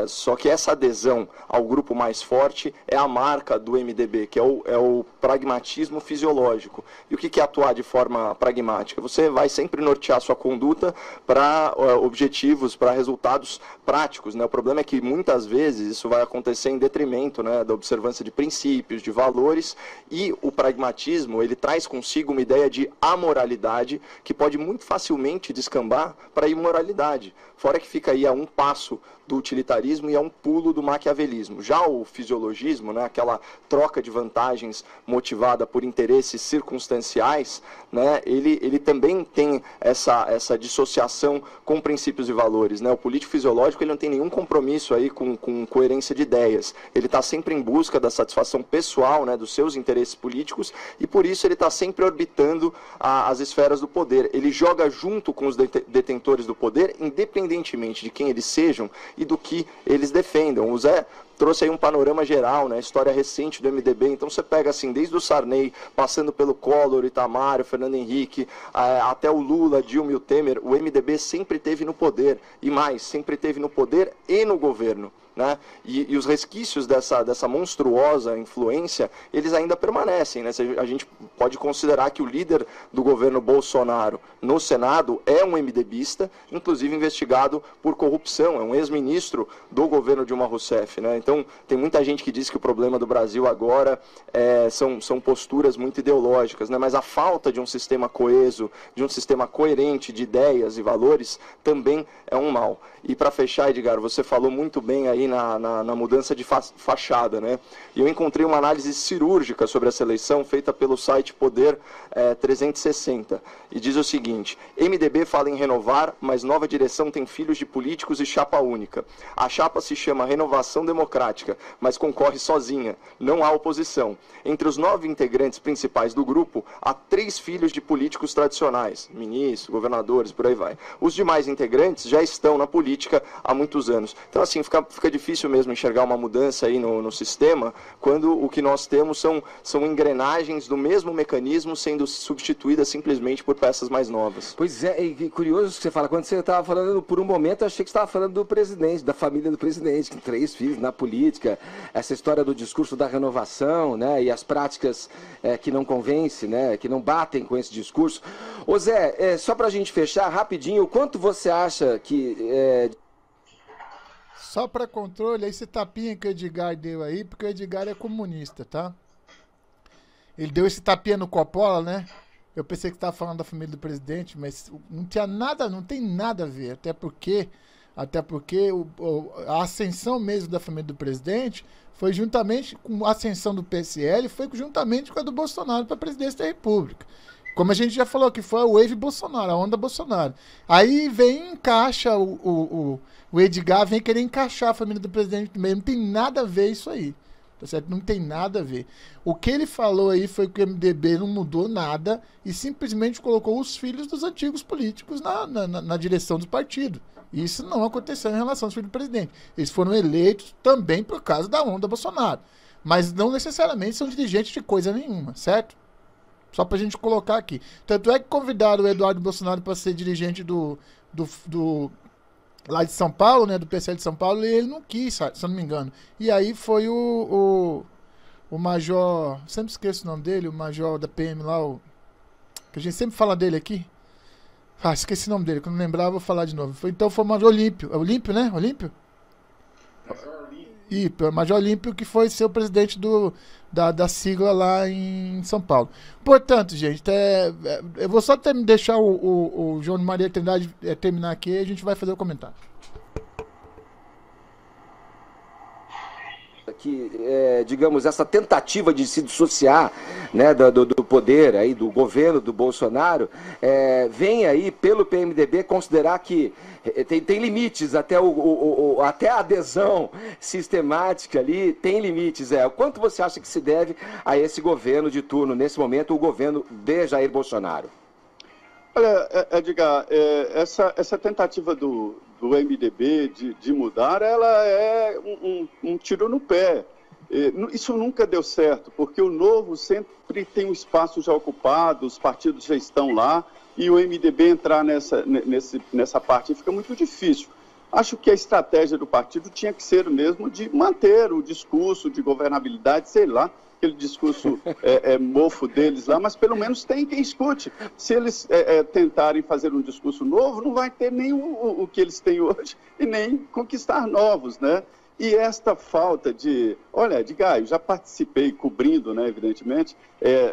Só que essa adesão ao grupo mais forte é a marca do MDB, que é o pragmatismo fisiológico. E o que é atuar de forma pragmática? Você vai sempre nortear sua conduta para objetivos, para resultados práticos. Né? O problema é que muitas vezes isso vai acontecer em detrimento, né, da observância de princípios, de valores, e o pragmatismo ele traz consigo uma ideia de amoralidade que pode muito facilmente descambar para a imoralidade. Fora que fica aí a um passo do utilitarismo autoritarismo e é um pulo do maquiavelismo. Já o fisiologismo, né, aquela troca de vantagens motivada por interesses circunstanciais, né, ele também tem essa dissociação com princípios e valores, né? O político fisiológico, ele não tem nenhum compromisso aí com coerência de ideias. Ele está sempre em busca da satisfação pessoal, né, dos seus interesses políticos, e por isso ele está sempre orbitando as esferas do poder. Ele joga junto com os detentores do poder, independentemente de quem eles sejam e do que eles defendam. O Zé trouxe aí um panorama geral, né, história recente do MDB. Então você pega assim, desde o Sarney, passando pelo Collor, Itamar, Fernando Henrique, até o Lula, Dilma e o Temer, o MDB sempre teve no poder, e mais, sempre teve no poder e no governo. Né? E os resquícios dessa monstruosa influência, eles ainda permanecem, né? A gente pode considerar que o líder do governo Bolsonaro no Senado é um MDBista, inclusive investigado por corrupção, é um ex-ministro do governo Dilma Rousseff, né? Então tem muita gente que diz que o problema do Brasil agora são posturas muito ideológicas, né? Mas a falta de um sistema coeso, de um sistema coerente de ideias e valores também é um mal. E para fechar, Edgar, você falou muito bem aí na mudança de fachada, né? E eu encontrei uma análise cirúrgica sobre essa eleição feita pelo site Poder 360. E diz o seguinte: MDB fala em renovar, mas nova direção tem filhos de políticos e chapa única. A chapa se chama Renovação Democrática, mas concorre sozinha. Não há oposição. Entre os 9 integrantes principais do grupo, há 3 filhos de políticos tradicionais, ministros, governadores, por aí vai. Os demais integrantes já estão na política há muitos anos. Então, assim, fica difícil mesmo enxergar uma mudança aí no sistema, quando o que nós temos são engrenagens do mesmo mecanismo sendo substituídas simplesmente por peças mais novas. Pois é, e curioso que você fala, quando você estava falando, por um momento eu achei que você estava falando do presidente, da família do presidente, com 3 filhos na política, essa história do discurso da renovação, né, e as práticas que não convencem, né, que não batem com esse discurso. Ô Zé, só para a gente fechar rapidinho, o quanto você acha que... Só para controle, esse tapinha que o Edgar deu aí, porque o Edgar é comunista, tá? Ele deu esse tapinha no Coppola, né? Eu pensei que estava falando da família do presidente, mas não tinha nada, não tem nada a ver. Até porque a ascensão mesmo da família do presidente foi juntamente com a ascensão do PSL, foi juntamente com a do Bolsonaro para a presidência da República. Como a gente já falou, que foi a wave Bolsonaro, a onda Bolsonaro. Aí vem encaixa o Edgar, vem querer encaixar a família do presidente também. Não tem nada a ver isso aí. Tá certo? Não tem nada a ver. O que ele falou aí foi que o MDB não mudou nada e simplesmente colocou os filhos dos antigos políticos na direção do partido. E isso não aconteceu em relação aos filhos do presidente. Eles foram eleitos também por causa da onda Bolsonaro. Mas não necessariamente são dirigentes de coisa nenhuma, certo? Só pra gente colocar aqui. Tanto é que convidaram o Eduardo Bolsonaro para ser dirigente lá de São Paulo, né, do PSL de São Paulo, e ele não quis, se eu não me engano. E aí foi o major, sempre esqueço o nome dele, o major da PM lá, que a gente sempre fala dele aqui. Ah, esqueci o nome dele, quando lembrar eu vou falar de novo. Então foi o Major Olímpio. É Olímpio, né? Olímpio? Major Olímpio, que foi ser o presidente da sigla lá em São Paulo. Portanto, gente, eu vou só deixar o João de Maria Trindade terminar aqui e a gente vai fazer o comentário. Que, digamos, essa tentativa de se dissociar, né, do poder, aí, do governo do Bolsonaro, vem aí pelo PMDB considerar que tem limites, até a adesão sistemática ali tem limites. O quanto você acha que se deve a esse governo de turno, nesse momento, o governo de Jair Bolsonaro? Olha, Edgar, essa tentativa do MDB de mudar, ela é um tiro no pé. Isso nunca deu certo, porque o Novo sempre tem um espaço já ocupado, os partidos já estão lá, e o MDB entrar nessa parte fica muito difícil. Acho que a estratégia do partido tinha que ser mesmo de manter o discurso de governabilidade, sei lá, aquele discurso mofo deles lá, mas pelo menos tem quem escute. Se eles tentarem fazer um discurso novo, não vai ter nem o que eles têm hoje e nem conquistar novos, né? E esta falta de... Olha, Edgar, eu já participei cobrindo, né, evidentemente,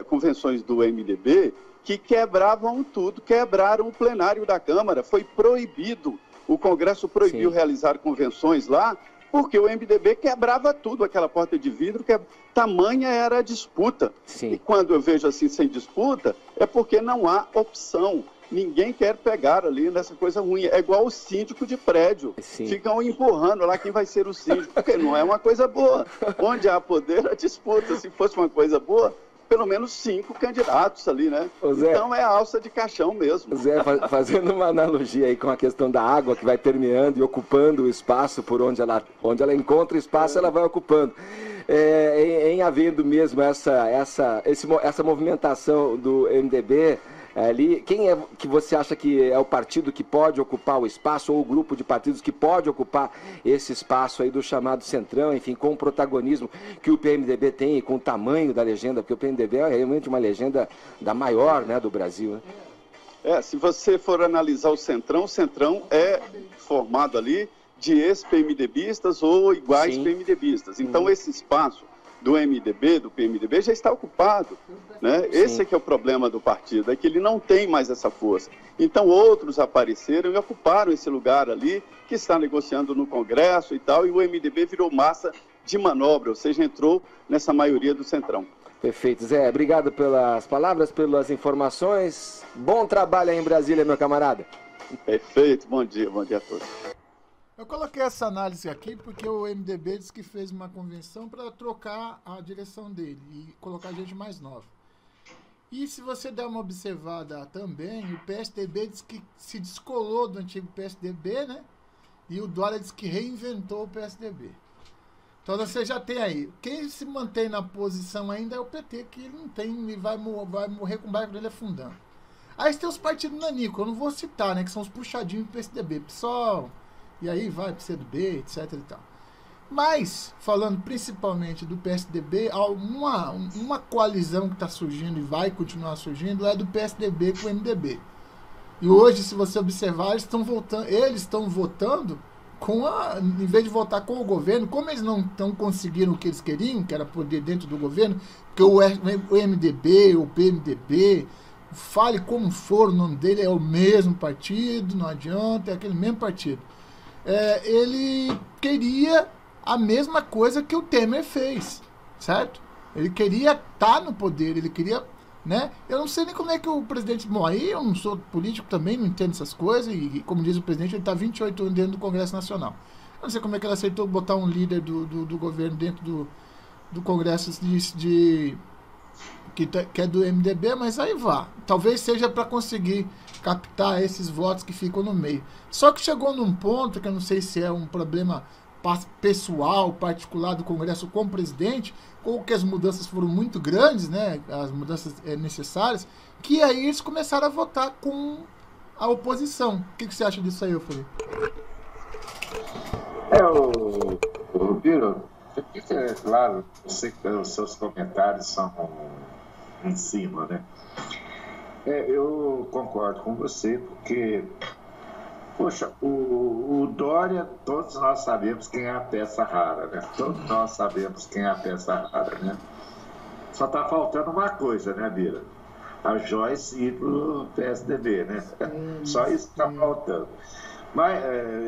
convenções do MDB que quebravam tudo, quebraram o plenário da Câmara, foi proibido O Congresso proibiu realizar convenções lá, porque o MDB quebrava tudo, aquela porta de vidro, tamanha era a disputa. E quando eu vejo assim, sem disputa, é porque não há opção. Ninguém quer pegar ali nessa coisa ruim. É igual o síndico de prédio. Ficam empurrando lá quem vai ser o síndico, porque não é uma coisa boa. Onde há poder, a disputa. Se fosse uma coisa boa, pelo menos 5 candidatos ali, né? Então é alça de caixão mesmo. Zé, fazendo uma analogia aí com a questão da água que vai permeando e ocupando o espaço por onde ela encontra espaço, ela vai ocupando. Em havendo mesmo essa movimentação do MDB ali, quem é que você acha que é o partido que pode ocupar o espaço, ou o grupo de partidos que pode ocupar esse espaço aí do chamado Centrão, enfim, com o protagonismo que o PMDB tem e com o tamanho da legenda, porque o PMDB é realmente uma legenda da maior, né, do Brasil, né? Se você for analisar o Centrão é formado ali de ex-PMDBistas ou iguais PMDBistas. Então esse espaço do PMDB já está ocupado, né? Esse é que é o problema do partido, é que ele não tem mais essa força. Então outros apareceram e ocuparam esse lugar ali, que está negociando no Congresso e tal, e o MDB virou massa de manobra, ou seja, entrou nessa maioria do Centrão. Perfeito, Zé. Obrigado pelas palavras, pelas informações. Bom trabalho aí em Brasília, meu camarada. Perfeito, bom dia a todos. Eu coloquei essa análise aqui porque o MDB disse que fez uma convenção para trocar a direção dele e colocar gente mais nova. E se você der uma observada também, o PSDB disse que se descolou do antigo PSDB, né? E o Dória disse que reinventou o PSDB. Então você já tem aí. Quem se mantém na posição ainda é o PT, que ele não tem, ele vai morrer com o barco dele afundando. Aí tem os partidos nanico, eu não vou citar, né? Que são os puxadinhos do PSDB, PSOL. E aí vai para o PCdoB, etc e tal. Mas, falando principalmente do PSDB, uma coalizão que está surgindo e vai continuar surgindo é do PSDB com o MDB. E hoje, se você observar, eles estão votando em vez de votar com o governo, como eles não estão conseguindo o que eles queriam, que era poder dentro do governo, porque o MDB, o PMDB, fale como for, o nome dele é o mesmo partido, não adianta, é aquele mesmo partido. Ele queria a mesma coisa que o Temer fez, certo? Ele queria estar no poder, ele queria, né? Eu não sei nem como é que o presidente... Bom, aí eu não sou político também, não entendo essas coisas, e como diz o presidente, ele está 28 anos dentro do Congresso Nacional. Eu não sei como é que ele aceitou botar um líder do governo dentro do Congresso que é do MDB, mas aí vá. Talvez seja para conseguir captar esses votos que ficam no meio. Só que chegou num ponto, que eu não sei se é um problema pessoal, particular do Congresso com o presidente, ou que as mudanças foram muito grandes, né, as mudanças necessárias, que aí eles começaram a votar com a oposição. O que você acha disso aí, Felipe? Biro, claro, eu sei que os seus comentários são em cima, né? Eu concordo com você, porque, poxa, o Dória, todos nós sabemos quem é a peça rara, né? Todos nós sabemos quem é a peça rara, né? Só está faltando uma coisa, né, Bira? A Joyce ir pro PSDB, né? Só isso está faltando. Mas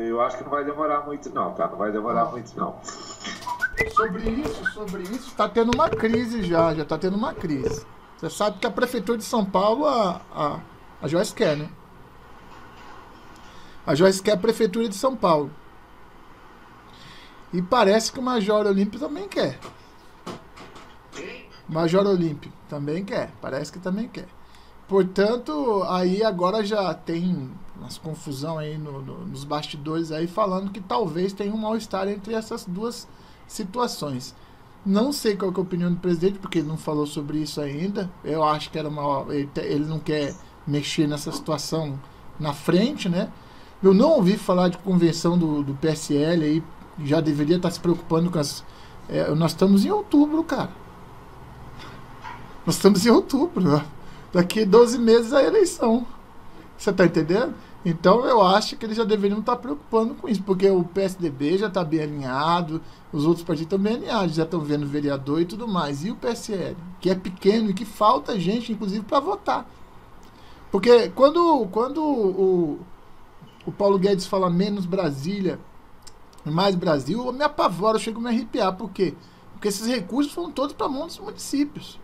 eu acho que não vai demorar muito não, tá? Não vai demorar muito não. Sobre isso, está tendo uma crise já está tendo uma crise. Você sabe que a Prefeitura de São Paulo, a Joyce quer, né? A Joyce quer a Prefeitura de São Paulo. E parece que o Major Olímpio também quer. Major Olímpio também quer. Parece que também quer. Portanto, aí agora já tem umas confusão aí nos bastidores aí, falando que talvez tenha um mal-estar entre essas duas situações. Não sei qual que é a opinião do presidente, porque ele não falou sobre isso ainda. Eu acho que ele não quer mexer nessa situação na frente, né? Eu não ouvi falar de convenção do PSL aí, já deveria estar se preocupando com as... nós estamos em outubro, cara. Nós estamos em outubro, né? Daqui 12 meses a eleição. Você tá entendendo? Então eu acho que eles já deveriam estar preocupando com isso, porque o PSDB já está bem alinhado, os outros partidos estão bem alinhados, já estão vendo vereador e tudo mais. E o PSL, que é pequeno e que falta gente, inclusive, para votar. Porque quando o Paulo Guedes fala menos Brasília, mais Brasil, eu me apavoro, eu chego a me arrepiar. Por quê? Porque esses recursos foram todos para mão dos municípios.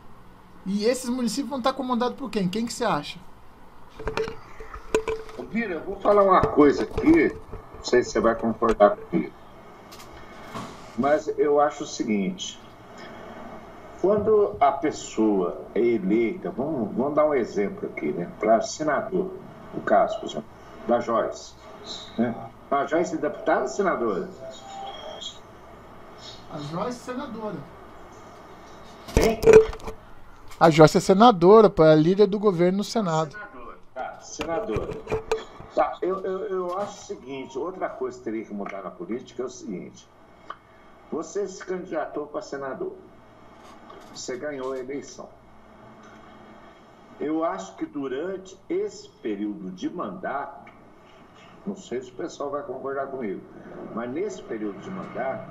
E esses municípios vão estar comandados por quem? Quem que você acha? Vira, eu vou falar uma coisa aqui, não sei se você vai concordar comigo. Mas eu acho o seguinte, quando a pessoa é eleita, vamos dar um exemplo aqui, né? Para senador, no caso, por exemplo, da Joyce. Né? A Joyce é deputada ou senadora? A Joyce é senadora. Quem? A Joyce é senadora, é a líder do governo no Senado. Senadora, tá, senadora. Tá, eu acho o seguinte, outra coisa que teria que mudar na política é o seguinte, você se candidatou para senador, você ganhou a eleição. Eu acho que durante esse período de mandato, não sei se o pessoal vai concordar comigo, mas nesse período de mandato,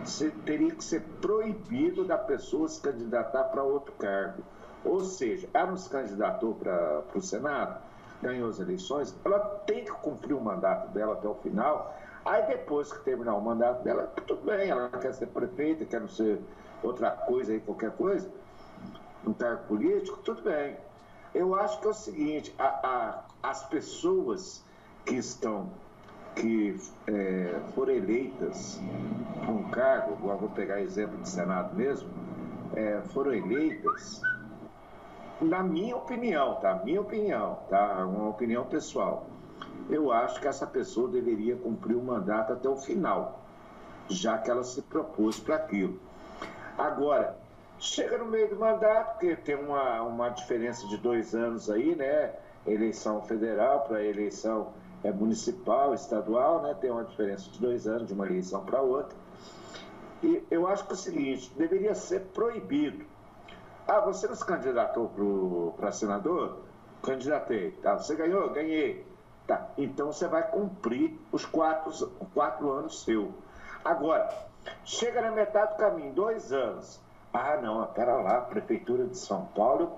você teria que ser proibido da pessoa se candidatar para outro cargo. Ou seja, ela não se candidatou para o Senado, ganhou as eleições, ela tem que cumprir o mandato dela até o final. Aí depois que terminar o mandato dela, tudo bem, ela quer ser prefeita, quer não ser outra coisa aí, qualquer coisa, um cargo político, tudo bem. Eu acho que é o seguinte, as pessoas que foram eleitas para um cargo, agora vou pegar exemplo de Senado mesmo, foram eleitas, na minha opinião, tá? Uma opinião pessoal, eu acho que essa pessoa deveria cumprir o mandato até o final, já que ela se propôs para aquilo. Agora, chega no meio do mandato, porque tem uma diferença de 2 anos aí, né? Eleição federal para eleição municipal, estadual, né? Tem uma diferença de 2 anos de uma eleição para outra. E eu acho que é o seguinte, deveria ser proibido. Ah, você não se candidatou para senador? Candidatei. Tá, você ganhou? Ganhei. Tá, então você vai cumprir os 4 anos seu. Agora, chega na metade do caminho, 2 anos. Ah, não, pera lá, Prefeitura de São Paulo,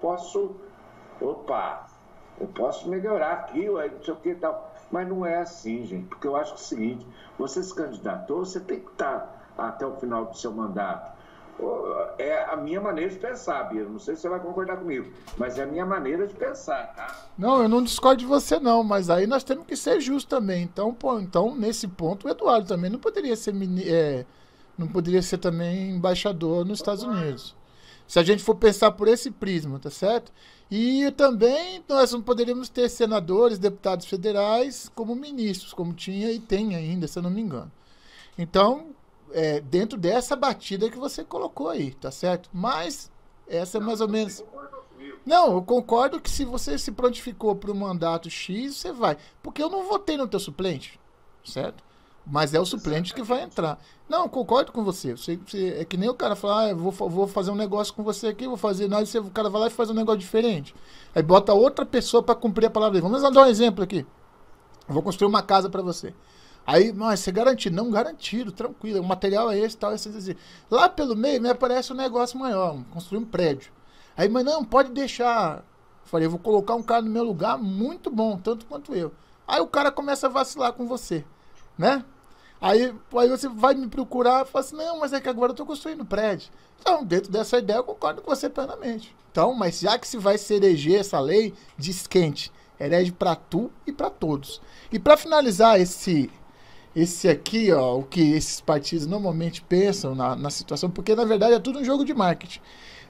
eu posso melhorar aqui, não sei o que e tal. Mas não é assim, gente, porque eu acho que é o seguinte, você se candidatou, você tem que estar até o final do seu mandato. É a minha maneira de pensar, Bia, não sei se você vai concordar comigo, mas é a minha maneira de pensar, tá? Não, eu não discordo de você não, mas aí nós temos que ser justos também. Então, nesse ponto, o Eduardo também não poderia ser também embaixador nos Estados Unidos. Se a gente for pensar por esse prisma, tá certo? E também nós não poderíamos ter senadores, deputados federais como ministros, como tinha e tem ainda, se eu não me engano. Então, dentro dessa batida que você colocou aí, tá certo? Mas essa é mais ou menos... Não, eu concordo que se você se prontificou para o mandato X, você vai. Porque eu não votei no teu suplente, certo? Mas é o suplente que vai entrar. Não, concordo com você. É que nem o cara fala, eu vou fazer um negócio com você aqui, vou fazer nada, o cara vai lá e faz um negócio diferente. Aí bota outra pessoa para cumprir a palavra dele. Vamos dar um exemplo aqui. Eu vou construir uma casa para você. Aí, mas você garantido? Não, garantido, tranquilo. O material é esse, tal, esse. Lá pelo meio me aparece um negócio maior, construir um prédio. Aí, mas não, pode deixar. Eu falei, eu vou colocar um cara no meu lugar muito bom, tanto quanto eu. Aí o cara começa a vacilar com você, né? Aí você vai me procurar e fala assim, não, mas é que agora eu estou construindo prédio. Então, dentro dessa ideia, eu concordo com você plenamente. Então, mas já que se vai se eleger essa lei, diz quente, elege para tu e para todos. E para finalizar esse aqui, ó, o que esses partidos normalmente pensam na situação, porque na verdade é tudo um jogo de marketing.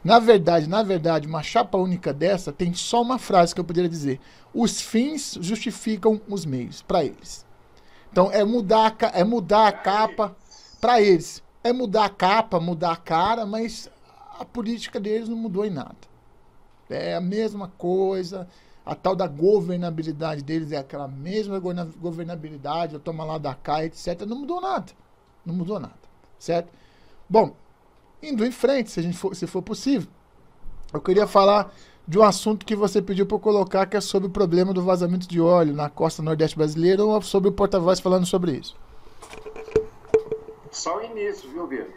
Na verdade, uma chapa única dessa tem só uma frase que eu poderia dizer. Os fins justificam os meios, para eles. Então, é mudar a capa para eles. É mudar a capa, mudar a cara, mas a política deles não mudou em nada. É a mesma coisa. A tal da governabilidade deles é aquela mesma governabilidade, eu tomo lá da cá, etc. Não mudou nada. Não mudou nada. Certo? Bom, indo em frente, se for possível, eu queria falar de um assunto que você pediu para eu colocar, que é sobre o problema do vazamento de óleo na costa nordeste brasileira, ou sobre o porta-voz falando sobre isso? Só o início, viu, Bia?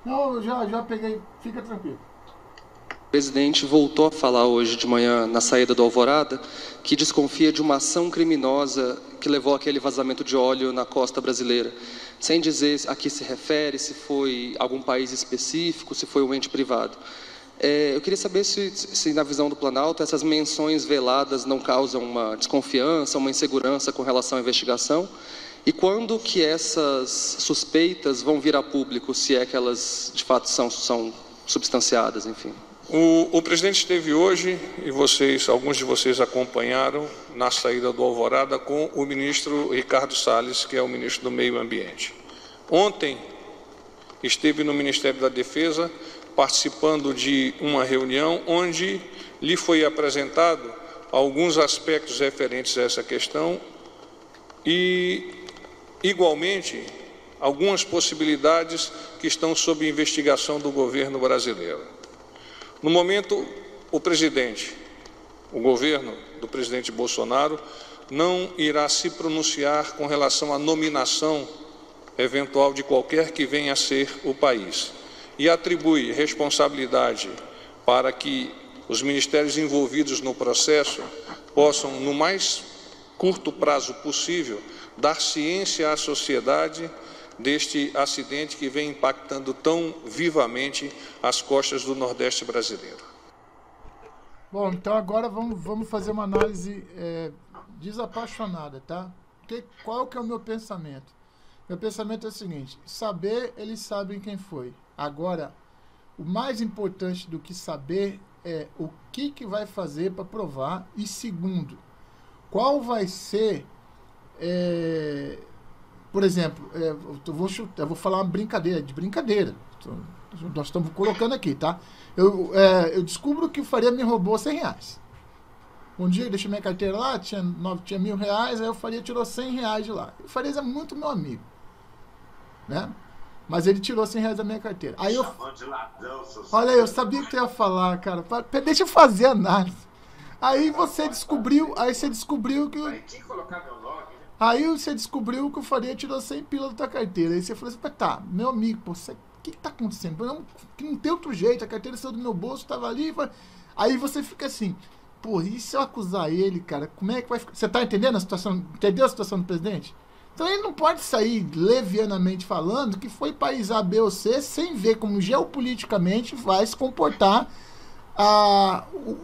Não, eu já peguei, fica tranquilo. O presidente voltou a falar hoje de manhã, na saída do Alvorada, que desconfia de uma ação criminosa que levou àquele vazamento de óleo na costa brasileira. Sem dizer a que se refere, se foi algum país específico, se foi um ente privado. Eu queria saber se, na visão do Planalto, essas menções veladas não causam uma desconfiança, uma insegurança com relação à investigação, e quando que essas suspeitas vão vir a público, se é que elas, de fato, são substanciadas, enfim. O presidente esteve hoje, e alguns de vocês acompanharam, na saída do Alvorada, com o ministro Ricardo Salles, que é o ministro do Meio Ambiente. Ontem, esteve no Ministério da Defesa, participando de uma reunião onde lhe foi apresentado alguns aspectos referentes a essa questão e, igualmente, algumas possibilidades que estão sob investigação do governo brasileiro. No momento, o governo do presidente Bolsonaro não irá se pronunciar com relação à nominação eventual de qualquer que venha a ser o país e atribui responsabilidade para que os ministérios envolvidos no processo possam, no mais curto prazo possível, dar ciência à sociedade deste acidente que vem impactando tão vivamente as costas do Nordeste brasileiro. Bom, então agora vamos fazer uma análise desapaixonada, tá? Qual que é o meu pensamento? Meu pensamento é o seguinte: saber, eles sabem quem foi. Agora, o mais importante do que saber é o que vai fazer para provar. E segundo, qual vai ser... Por exemplo, eu vou falar uma brincadeira, nós estamos colocando aqui, tá? Eu descubro que o Faria me roubou R$100. Um dia eu deixei minha carteira lá, tinha R$1.000, aí o Faria tirou R$100 de lá. O Faria é muito meu amigo, né? Mas ele tirou R$100 da minha carteira. Aí olha aí, eu sabia que tu ia falar, cara. Deixa eu fazer a análise. Aí você descobriu que... Aí você descobriu que o Faria tirou 100 pila da tua carteira. Aí você falou assim: tá, meu amigo, pô, o que tá acontecendo? Não tem outro jeito, a carteira saiu do meu bolso, tava ali. Aí você fica assim: pô, e se eu acusar ele, cara, como é que vai ficar? Você tá entendendo a situação? Entendeu a situação do presidente? Então ele não pode sair levianamente falando que foi país A, B ou C sem ver como geopoliticamente vai se comportar.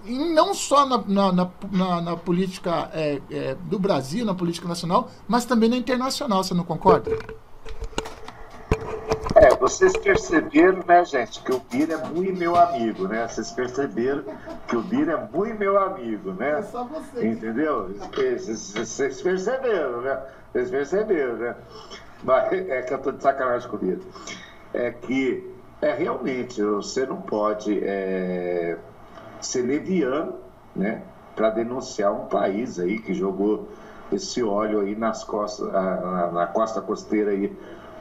E não só na política do Brasil, na política nacional, mas também na internacional, você não concorda? Vocês perceberam, né, gente, que o Bira é muito meu amigo, né? Vocês perceberam que o Bira é muito meu amigo, né? É só você. Entendeu? Vocês perceberam, né? Vocês perceberam, né? Mas é que eu tô de sacanagem com o Bira. É que realmente você não pode ser leviano, né, para denunciar um país aí que jogou esse óleo aí nas costas, na costa costeira aí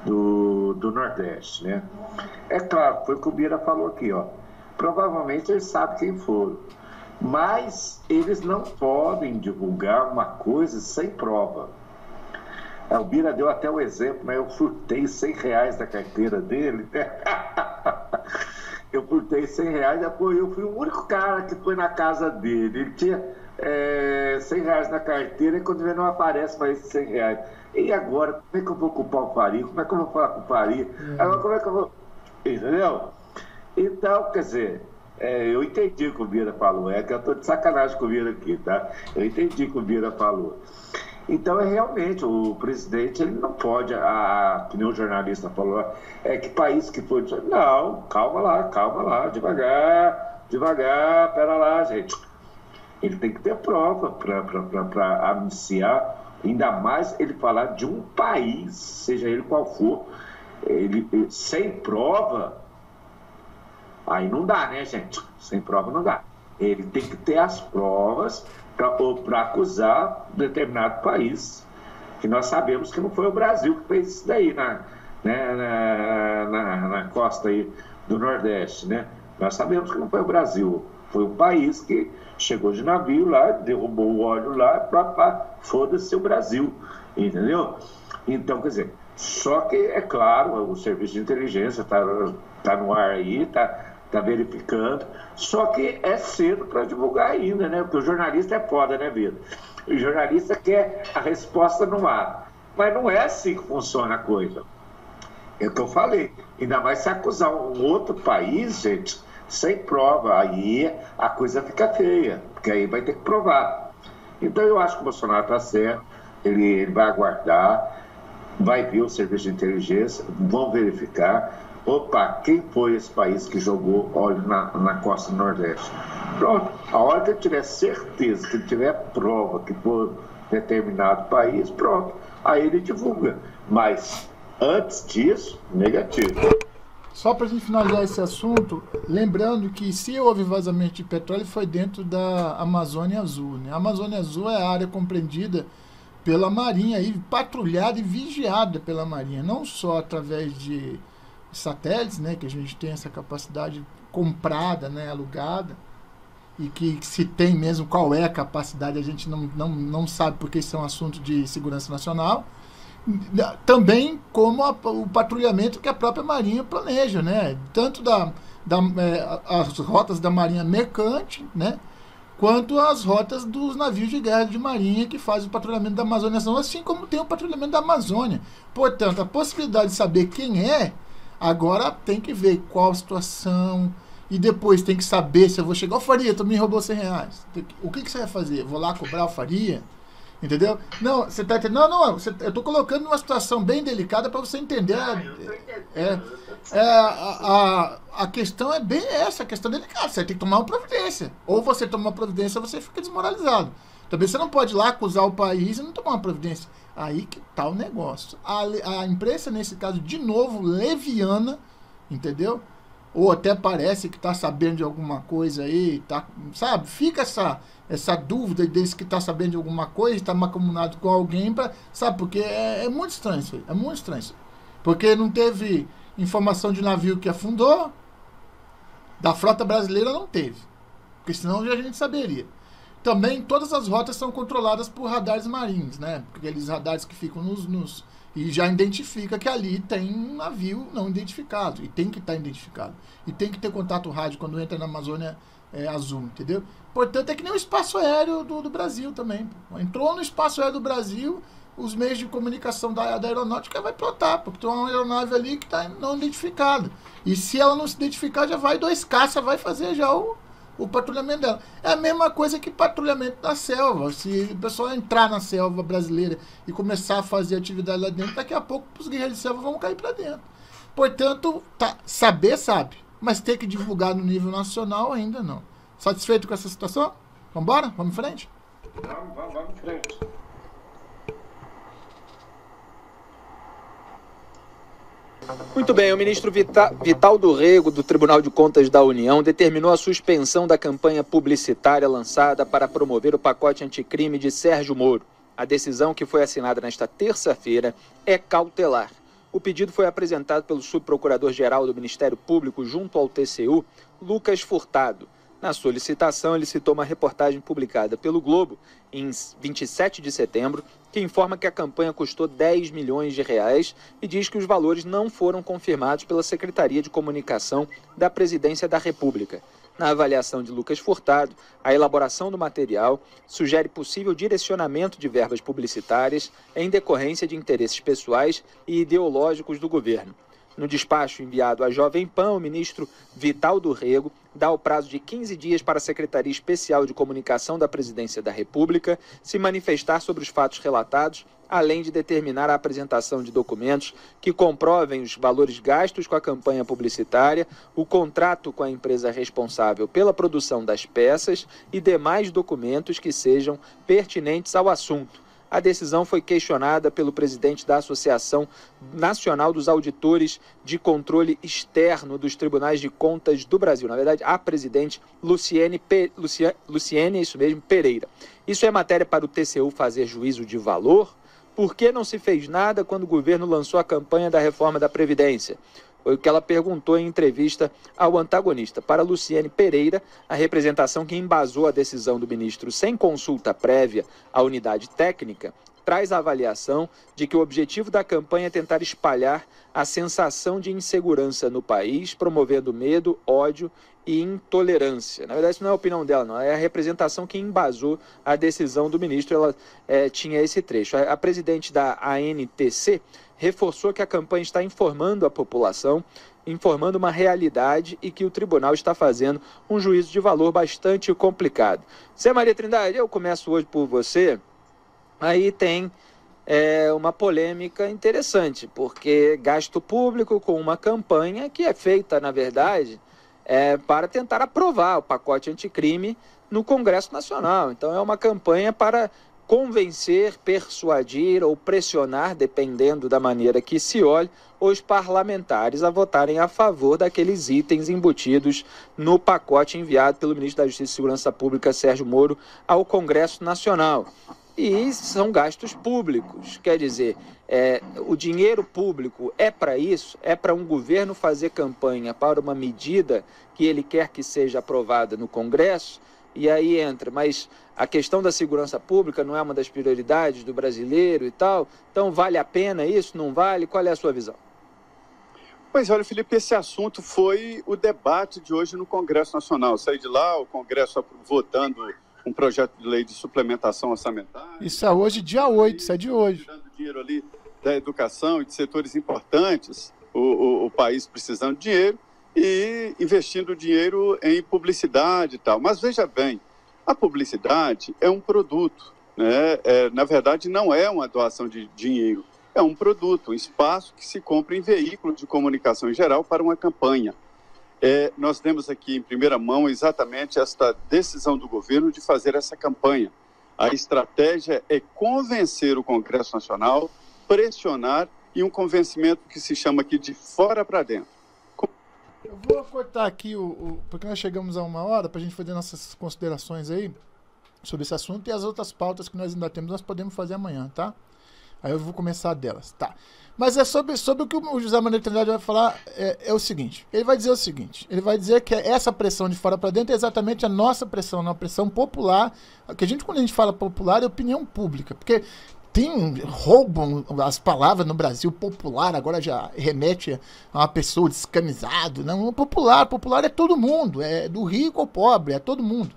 do Nordeste, né? É claro, foi o que o Bira falou aqui, ó. Provavelmente eles sabem quem foram, mas eles não podem divulgar uma coisa sem prova. O Bira deu até o exemplo, né? Eu furtei R$100 da carteira dele. Eu furtei R$100, eu fui o único cara que foi na casa dele. Ele tinha R$100 na carteira e quando ele não aparece mais esses R$100. E agora, como é que eu vou culpar o Faria? Como é que eu vou falar com o Faria? Agora, como é que eu vou... Entendeu? Então, quer dizer, eu entendi o que o Bira falou. É que eu tô de sacanagem com o Bira aqui, tá? Eu entendi o que o Bira falou. Então, realmente, o presidente, ele não pode, que nem o jornalista falou, que país que foi... Não, calma lá, devagar, pera lá, gente. Ele tem que ter prova para anunciar, ainda mais ele falar de um país, seja ele qual for, ele sem prova, aí não dá, né, gente? Sem prova não dá. Ele tem que ter as provas para acusar determinado país, que nós sabemos que não foi o Brasil que fez isso daí na costa aí do Nordeste, né? Nós sabemos que não foi o Brasil, foi um país que chegou de navio lá, derrubou o óleo lá, foda-se o Brasil, entendeu? Então, quer dizer, só que, é claro, o serviço de inteligência tá no ar aí, tá está verificando, só que é cedo para divulgar ainda, né? Porque o jornalista é foda, né, Vitor? O jornalista quer a resposta no ar. Mas não é assim que funciona a coisa. É o que eu falei. Ainda mais se acusar um outro país, gente, sem prova, aí a coisa fica feia, porque aí vai ter que provar. Então eu acho que o Bolsonaro está certo, ele vai aguardar, vai ver o serviço de inteligência, vão verificar. Opa, quem foi esse país que jogou óleo na costa do Nordeste? Pronto, a hora que ele tiver certeza, que ele tiver prova que foi determinado país, pronto, aí ele divulga. Mas antes disso, negativo. Só para a gente finalizar esse assunto, lembrando que se houve vazamento de petróleo foi dentro da Amazônia Azul, né? A Amazônia Azul é a área compreendida pela Marinha, e patrulhada e vigiada pela Marinha, não só através de satélites, né, que a gente tem essa capacidade comprada, né, alugada, e que se tem mesmo qual é a capacidade, a gente não sabe, porque isso é um assunto de segurança nacional, também como o patrulhamento que a própria Marinha planeja, né, tanto as rotas da Marinha Mercante, né, quanto as rotas dos navios de guerra de marinha que fazem o patrulhamento da Amazônia, assim como tem o patrulhamento da Amazônia. Portanto, a possibilidade de saber quem é, agora tem que ver qual a situação, e depois tem que saber se eu vou chegar, Faria, tu me roubou R$100. O que você vai fazer? Vou lá cobrar o Faria? Entendeu? Não, você tá entendendo? Não, eu tô colocando numa situação bem delicada para você entender. A questão é bem essa, a questão delicada. Você tem que tomar uma providência. Ou você toma uma providência ou você fica desmoralizado. Também você não pode ir lá acusar o país e não tomar uma providência. Aí que tá o negócio. A imprensa, nesse caso, de novo, leviana, entendeu? Ou até parece que tá sabendo de alguma coisa aí, tá, sabe? Fica essa dúvida deles que tá sabendo de alguma coisa, está macumunado com alguém, sabe? Porque é muito estranho isso aí, é muito estranho isso aí. Porque não teve informação de navio que afundou, da frota brasileira não teve, porque senão já a gente saberia. Também todas as rotas são controladas por radares marinhos, né? Aqueles radares que ficam e já identifica que ali tem um navio não identificado, e tem que estar identificado, e tem que ter contato rádio quando entra na Amazônia Azul, entendeu? Portanto, é que nem o espaço aéreo do Brasil também. Entrou no espaço aéreo do Brasil, os meios de comunicação da aeronáutica vai plotar, porque tem uma aeronave ali que está não identificada, e se ela não se identificar, já vai 2 caças, vai fazer já o patrulhamento dela. É a mesma coisa que patrulhamento da selva. Se o pessoal entrar na selva brasileira e começar a fazer atividade lá dentro, daqui a pouco os guerreiros de selva vão cair para dentro. Portanto, saber sabe, mas ter que divulgar no nível nacional ainda não. Satisfeito com essa situação? Vamos embora? Vamos em frente? Vamos em frente. Muito bem, o ministro Vital do Rego, do Tribunal de Contas da União, determinou a suspensão da campanha publicitária lançada para promover o pacote anticrime de Sérgio Moro. A decisão, que foi assinada nesta terça-feira, é cautelar. O pedido foi apresentado pelo subprocurador-geral do Ministério Público junto ao TCU, Lucas Furtado. Na solicitação, ele citou uma reportagem publicada pelo Globo em 27 de setembro, que informa que a campanha custou R$10 milhões e diz que os valores não foram confirmados pela Secretaria de Comunicação da Presidência da República. Na avaliação de Lucas Furtado, a elaboração do material sugere possível direcionamento de verbas publicitárias em decorrência de interesses pessoais e ideológicos do governo. No despacho enviado à Jovem Pan, o ministro Vital do Rego dá o prazo de 15 dias para a Secretaria Especial de Comunicação da Presidência da República se manifestar sobre os fatos relatados, além de determinar a apresentação de documentos que comprovem os valores gastos com a campanha publicitária, o contrato com a empresa responsável pela produção das peças e demais documentos que sejam pertinentes ao assunto. A decisão foi questionada pelo presidente da Associação Nacional dos Auditores de Controle Externo dos Tribunais de Contas do Brasil. Na verdade, a presidente Luciene Pereira. Isso é matéria para o TCU fazer juízo de valor? Por que não se fez nada quando o governo lançou a campanha da reforma da Previdência? Foi o que ela perguntou em entrevista ao antagonista. Para Luciene Pereira, a representação que embasou a decisão do ministro sem consulta prévia à unidade técnica traz a avaliação de que o objetivo da campanha é tentar espalhar a sensação de insegurança no país, promovendo medo, ódio e intolerância. Na verdade, isso não é a opinião dela, não. É a representação que embasou a decisão do ministro. Ela tinha esse trecho. A presidente da ANTC reforçou que a campanha está informando a população, informando uma realidade e que o tribunal está fazendo um juízo de valor bastante complicado. Zé Maria Trindade, eu começo hoje por você. Aí tem uma polêmica interessante, porque gasto público com uma campanha que é feita, na verdade, para tentar aprovar o pacote anticrime no Congresso Nacional. Então é uma campanha para convencer, persuadir ou pressionar, dependendo da maneira que se olhe, os parlamentares a votarem a favor daqueles itens embutidos no pacote enviado pelo ministro da Justiça e Segurança Pública, Sérgio Moro, ao Congresso Nacional. E são gastos públicos, quer dizer, o dinheiro público é para isso, é para um governo fazer campanha para uma medida que ele quer que seja aprovada no Congresso, e aí entra, mas a questão da segurança pública não é uma das prioridades do brasileiro e tal, então vale a pena isso, não vale? Qual é a sua visão? Pois olha, Felipe, esse assunto foi o debate de hoje no Congresso Nacional. Saí de lá, o Congresso votando um projeto de lei de suplementação orçamentária. Isso é hoje, dia 8, isso é de hoje. Tirando dinheiro ali da educação e de setores importantes, o país precisando de dinheiro e investindo dinheiro em publicidade e tal. Mas veja bem, a publicidade é um produto, né? Na verdade, não é uma doação de dinheiro, é um produto, um espaço que se compra em veículos de comunicação em geral para uma campanha. Nós temos aqui em primeira mão exatamente esta decisão do governo de fazer essa campanha. A estratégia é convencer o Congresso Nacional, pressionar, e um convencimento que se chama aqui de fora para dentro. Eu vou cortar aqui, porque nós chegamos a 1 hora, para a gente fazer nossas considerações aí sobre esse assunto, e as outras pautas que nós ainda temos, nós podemos fazer amanhã, tá? Aí eu vou começar delas, tá? Mas é sobre o que o José Maria Trindade vai falar, é o seguinte, ele vai dizer o seguinte, ele vai dizer que essa pressão de fora para dentro é exatamente a nossa pressão, uma pressão popular, que quando a gente fala popular é opinião pública, porque roubam as palavras no Brasil, popular agora já remete a uma pessoa descamisada, não, popular é todo mundo, é do rico ao pobre, é todo mundo,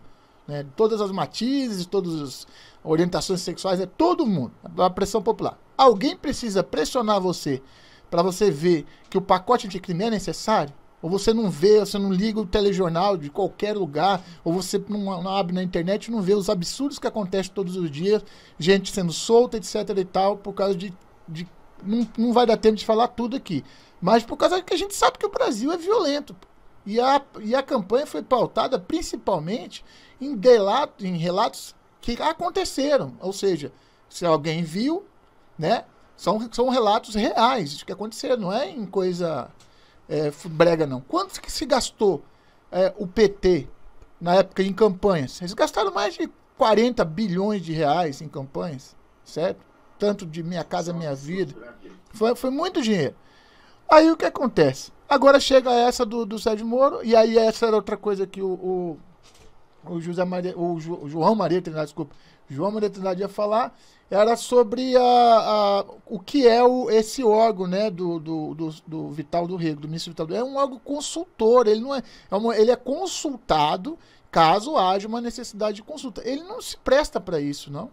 né? Todas as matizes, todas as orientações sexuais, é todo mundo, a pressão popular. Alguém precisa pressionar você para você ver que o pacote anticrime é necessário? Ou você não vê, você não liga o telejornal de qualquer lugar, ou você não abre na internet e não vê os absurdos que acontecem todos os dias, gente sendo solta, etc e tal, por causa de não vai dar tempo de falar tudo aqui, mas por causa que a gente sabe que o Brasil é violento. E a campanha foi pautada principalmente em relatos que aconteceram, ou seja, se alguém viu, né, são relatos reais de que aconteceram, não é em coisa brega não. Quanto que se gastou o PT na época em campanhas? Eles gastaram mais de 40 bilhões de reais em campanhas, certo? Tanto de Minha Casa Minha Vida. Foi muito dinheiro. Aí o que acontece? Agora chega essa do Sérgio Moro, e aí essa era outra coisa que o João Maria Trindade ia falar, era sobre o que é esse órgão, né, do Vital do Rego, do ministro Vital do Rego. É um órgão consultor, ele não ele é consultado caso haja uma necessidade de consulta. Ele não se presta para isso, não.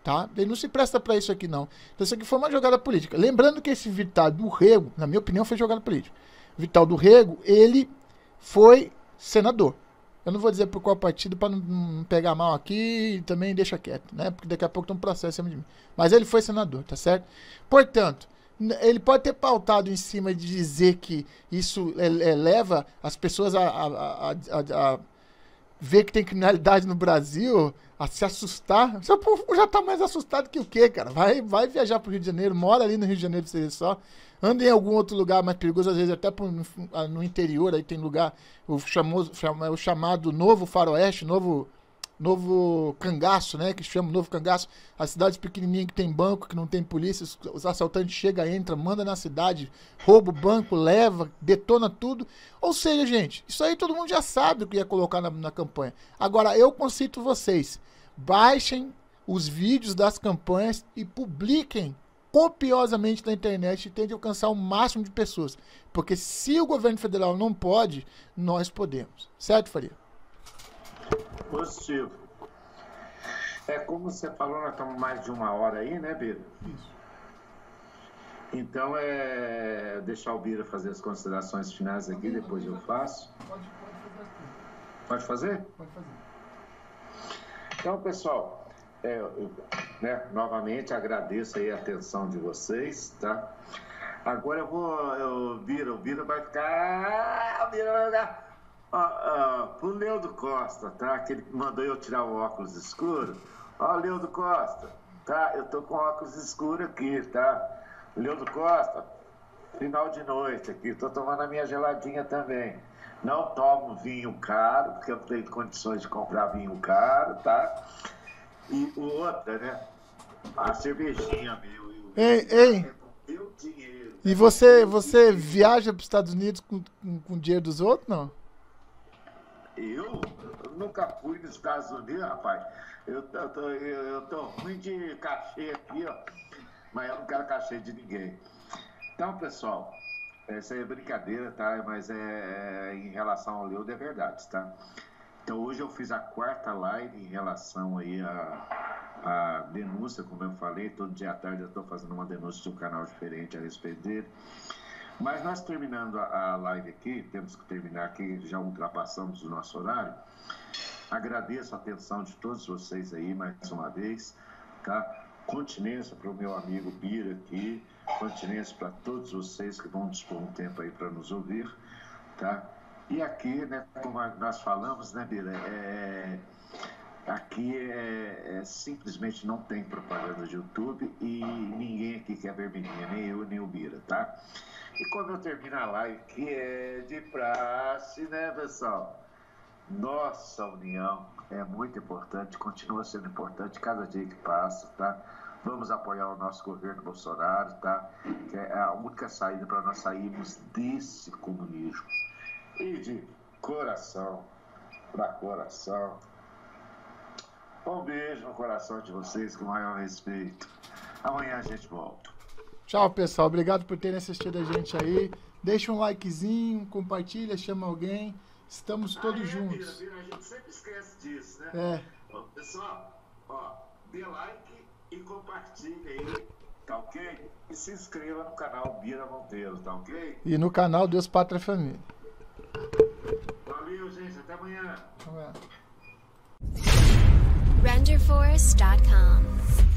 Tá? Ele não se presta para isso aqui, não. Então isso aqui foi uma jogada política. Lembrando que esse Vital do Rego, na minha opinião, foi jogada política. Vital do Rego, ele foi senador. Eu não vou dizer por qual partido para não pegar mal aqui e também deixa quieto, né? Porque daqui a pouco tem um processo em cima de mim. Mas ele foi senador, tá certo? Portanto, ele pode ter pautado em cima de dizer que isso leva as pessoas a ver que tem criminalidade no Brasil, a se assustar. O povo já tá mais assustado que o quê, cara? Vai viajar pro Rio de Janeiro, mora ali no Rio de Janeiro pra você ver só. Anda em algum outro lugar mais perigoso, às vezes até no interior, aí tem lugar, o chamado Novo Faroeste, Novo Cangaço, né, que chama Novo Cangaço, as cidades pequenininhas que tem banco, que não tem polícia, os assaltantes chegam, entram, manda na cidade, rouba o banco, leva, detona tudo. Ou seja, gente, isso aí todo mundo já sabe o que ia colocar na campanha. Agora, eu concito vocês, baixem os vídeos das campanhas e publiquem copiosamente na internet e tentem alcançar o máximo de pessoas. Porque se o governo federal não pode, nós podemos. Certo, Faria? Positivo. Como você falou, nós estamos mais de 1 hora aí, né, Bira? Isso. Então, deixar o Bira fazer as considerações finais aqui, depois eu faço. Pode fazer? Pode fazer. Então, pessoal, novamente agradeço aí a atenção de vocês, tá? Agora o Bira vai ficar... pro Leudo Costa, tá? Que ele mandou eu tirar o óculos escuro. Leudo Costa, tá? Eu tô com óculos escuro aqui, tá? Leudo Costa, final de noite aqui, tô tomando a minha geladinha também. Não tomo vinho caro, porque eu não tenho condições de comprar vinho caro, tá? E outra, né? A cervejinha, meu. Ei. Meu dinheiro. E você viaja para os Estados Unidos com dinheiro dos outros, não? Eu nunca fui nos Estados Unidos, rapaz. Eu tô ruim de cachê aqui, ó. Mas eu não quero cachê de ninguém. Então, pessoal, essa é brincadeira, tá? Mas em relação ao Leudo é verdade, tá? Então, hoje eu fiz a 4ª live em relação aí a denúncia, como eu falei. Todo dia à tarde eu tô fazendo uma denúncia de um canal diferente a respeito dele. Mas nós terminando a live aqui, temos que terminar aqui, já ultrapassamos o nosso horário. Agradeço a atenção de todos vocês aí, mais uma vez, tá? Continência para o meu amigo Bira aqui, continência para todos vocês que vão dispor um tempo aí para nos ouvir, tá? E aqui, né, como nós falamos, né, Bira, aqui simplesmente não tem propaganda de YouTube e ninguém aqui quer vermelhinha, nem eu, nem o Bira, tá? E quando eu termino a live, que é de praxe, né, pessoal? Nossa união é muito importante, continua sendo importante cada dia que passa, tá? Vamos apoiar o nosso governo Bolsonaro, tá? Que é a única saída para nós sairmos desse comunismo. E de coração para coração. Um beijo no coração de vocês, com o maior respeito. Amanhã a gente volta. Tchau, pessoal. Obrigado por terem assistido a gente aí. Deixa um likezinho, compartilha, chama alguém. Estamos todos juntos. A gente sempre esquece disso, né? Pessoal, dê like e compartilhe aí, tá ok? E se inscreva no canal Bira Monteiro, tá ok? E no canal Deus, Pátria e Família. Valeu, gente. Até amanhã. Até amanhã. RenderForce.com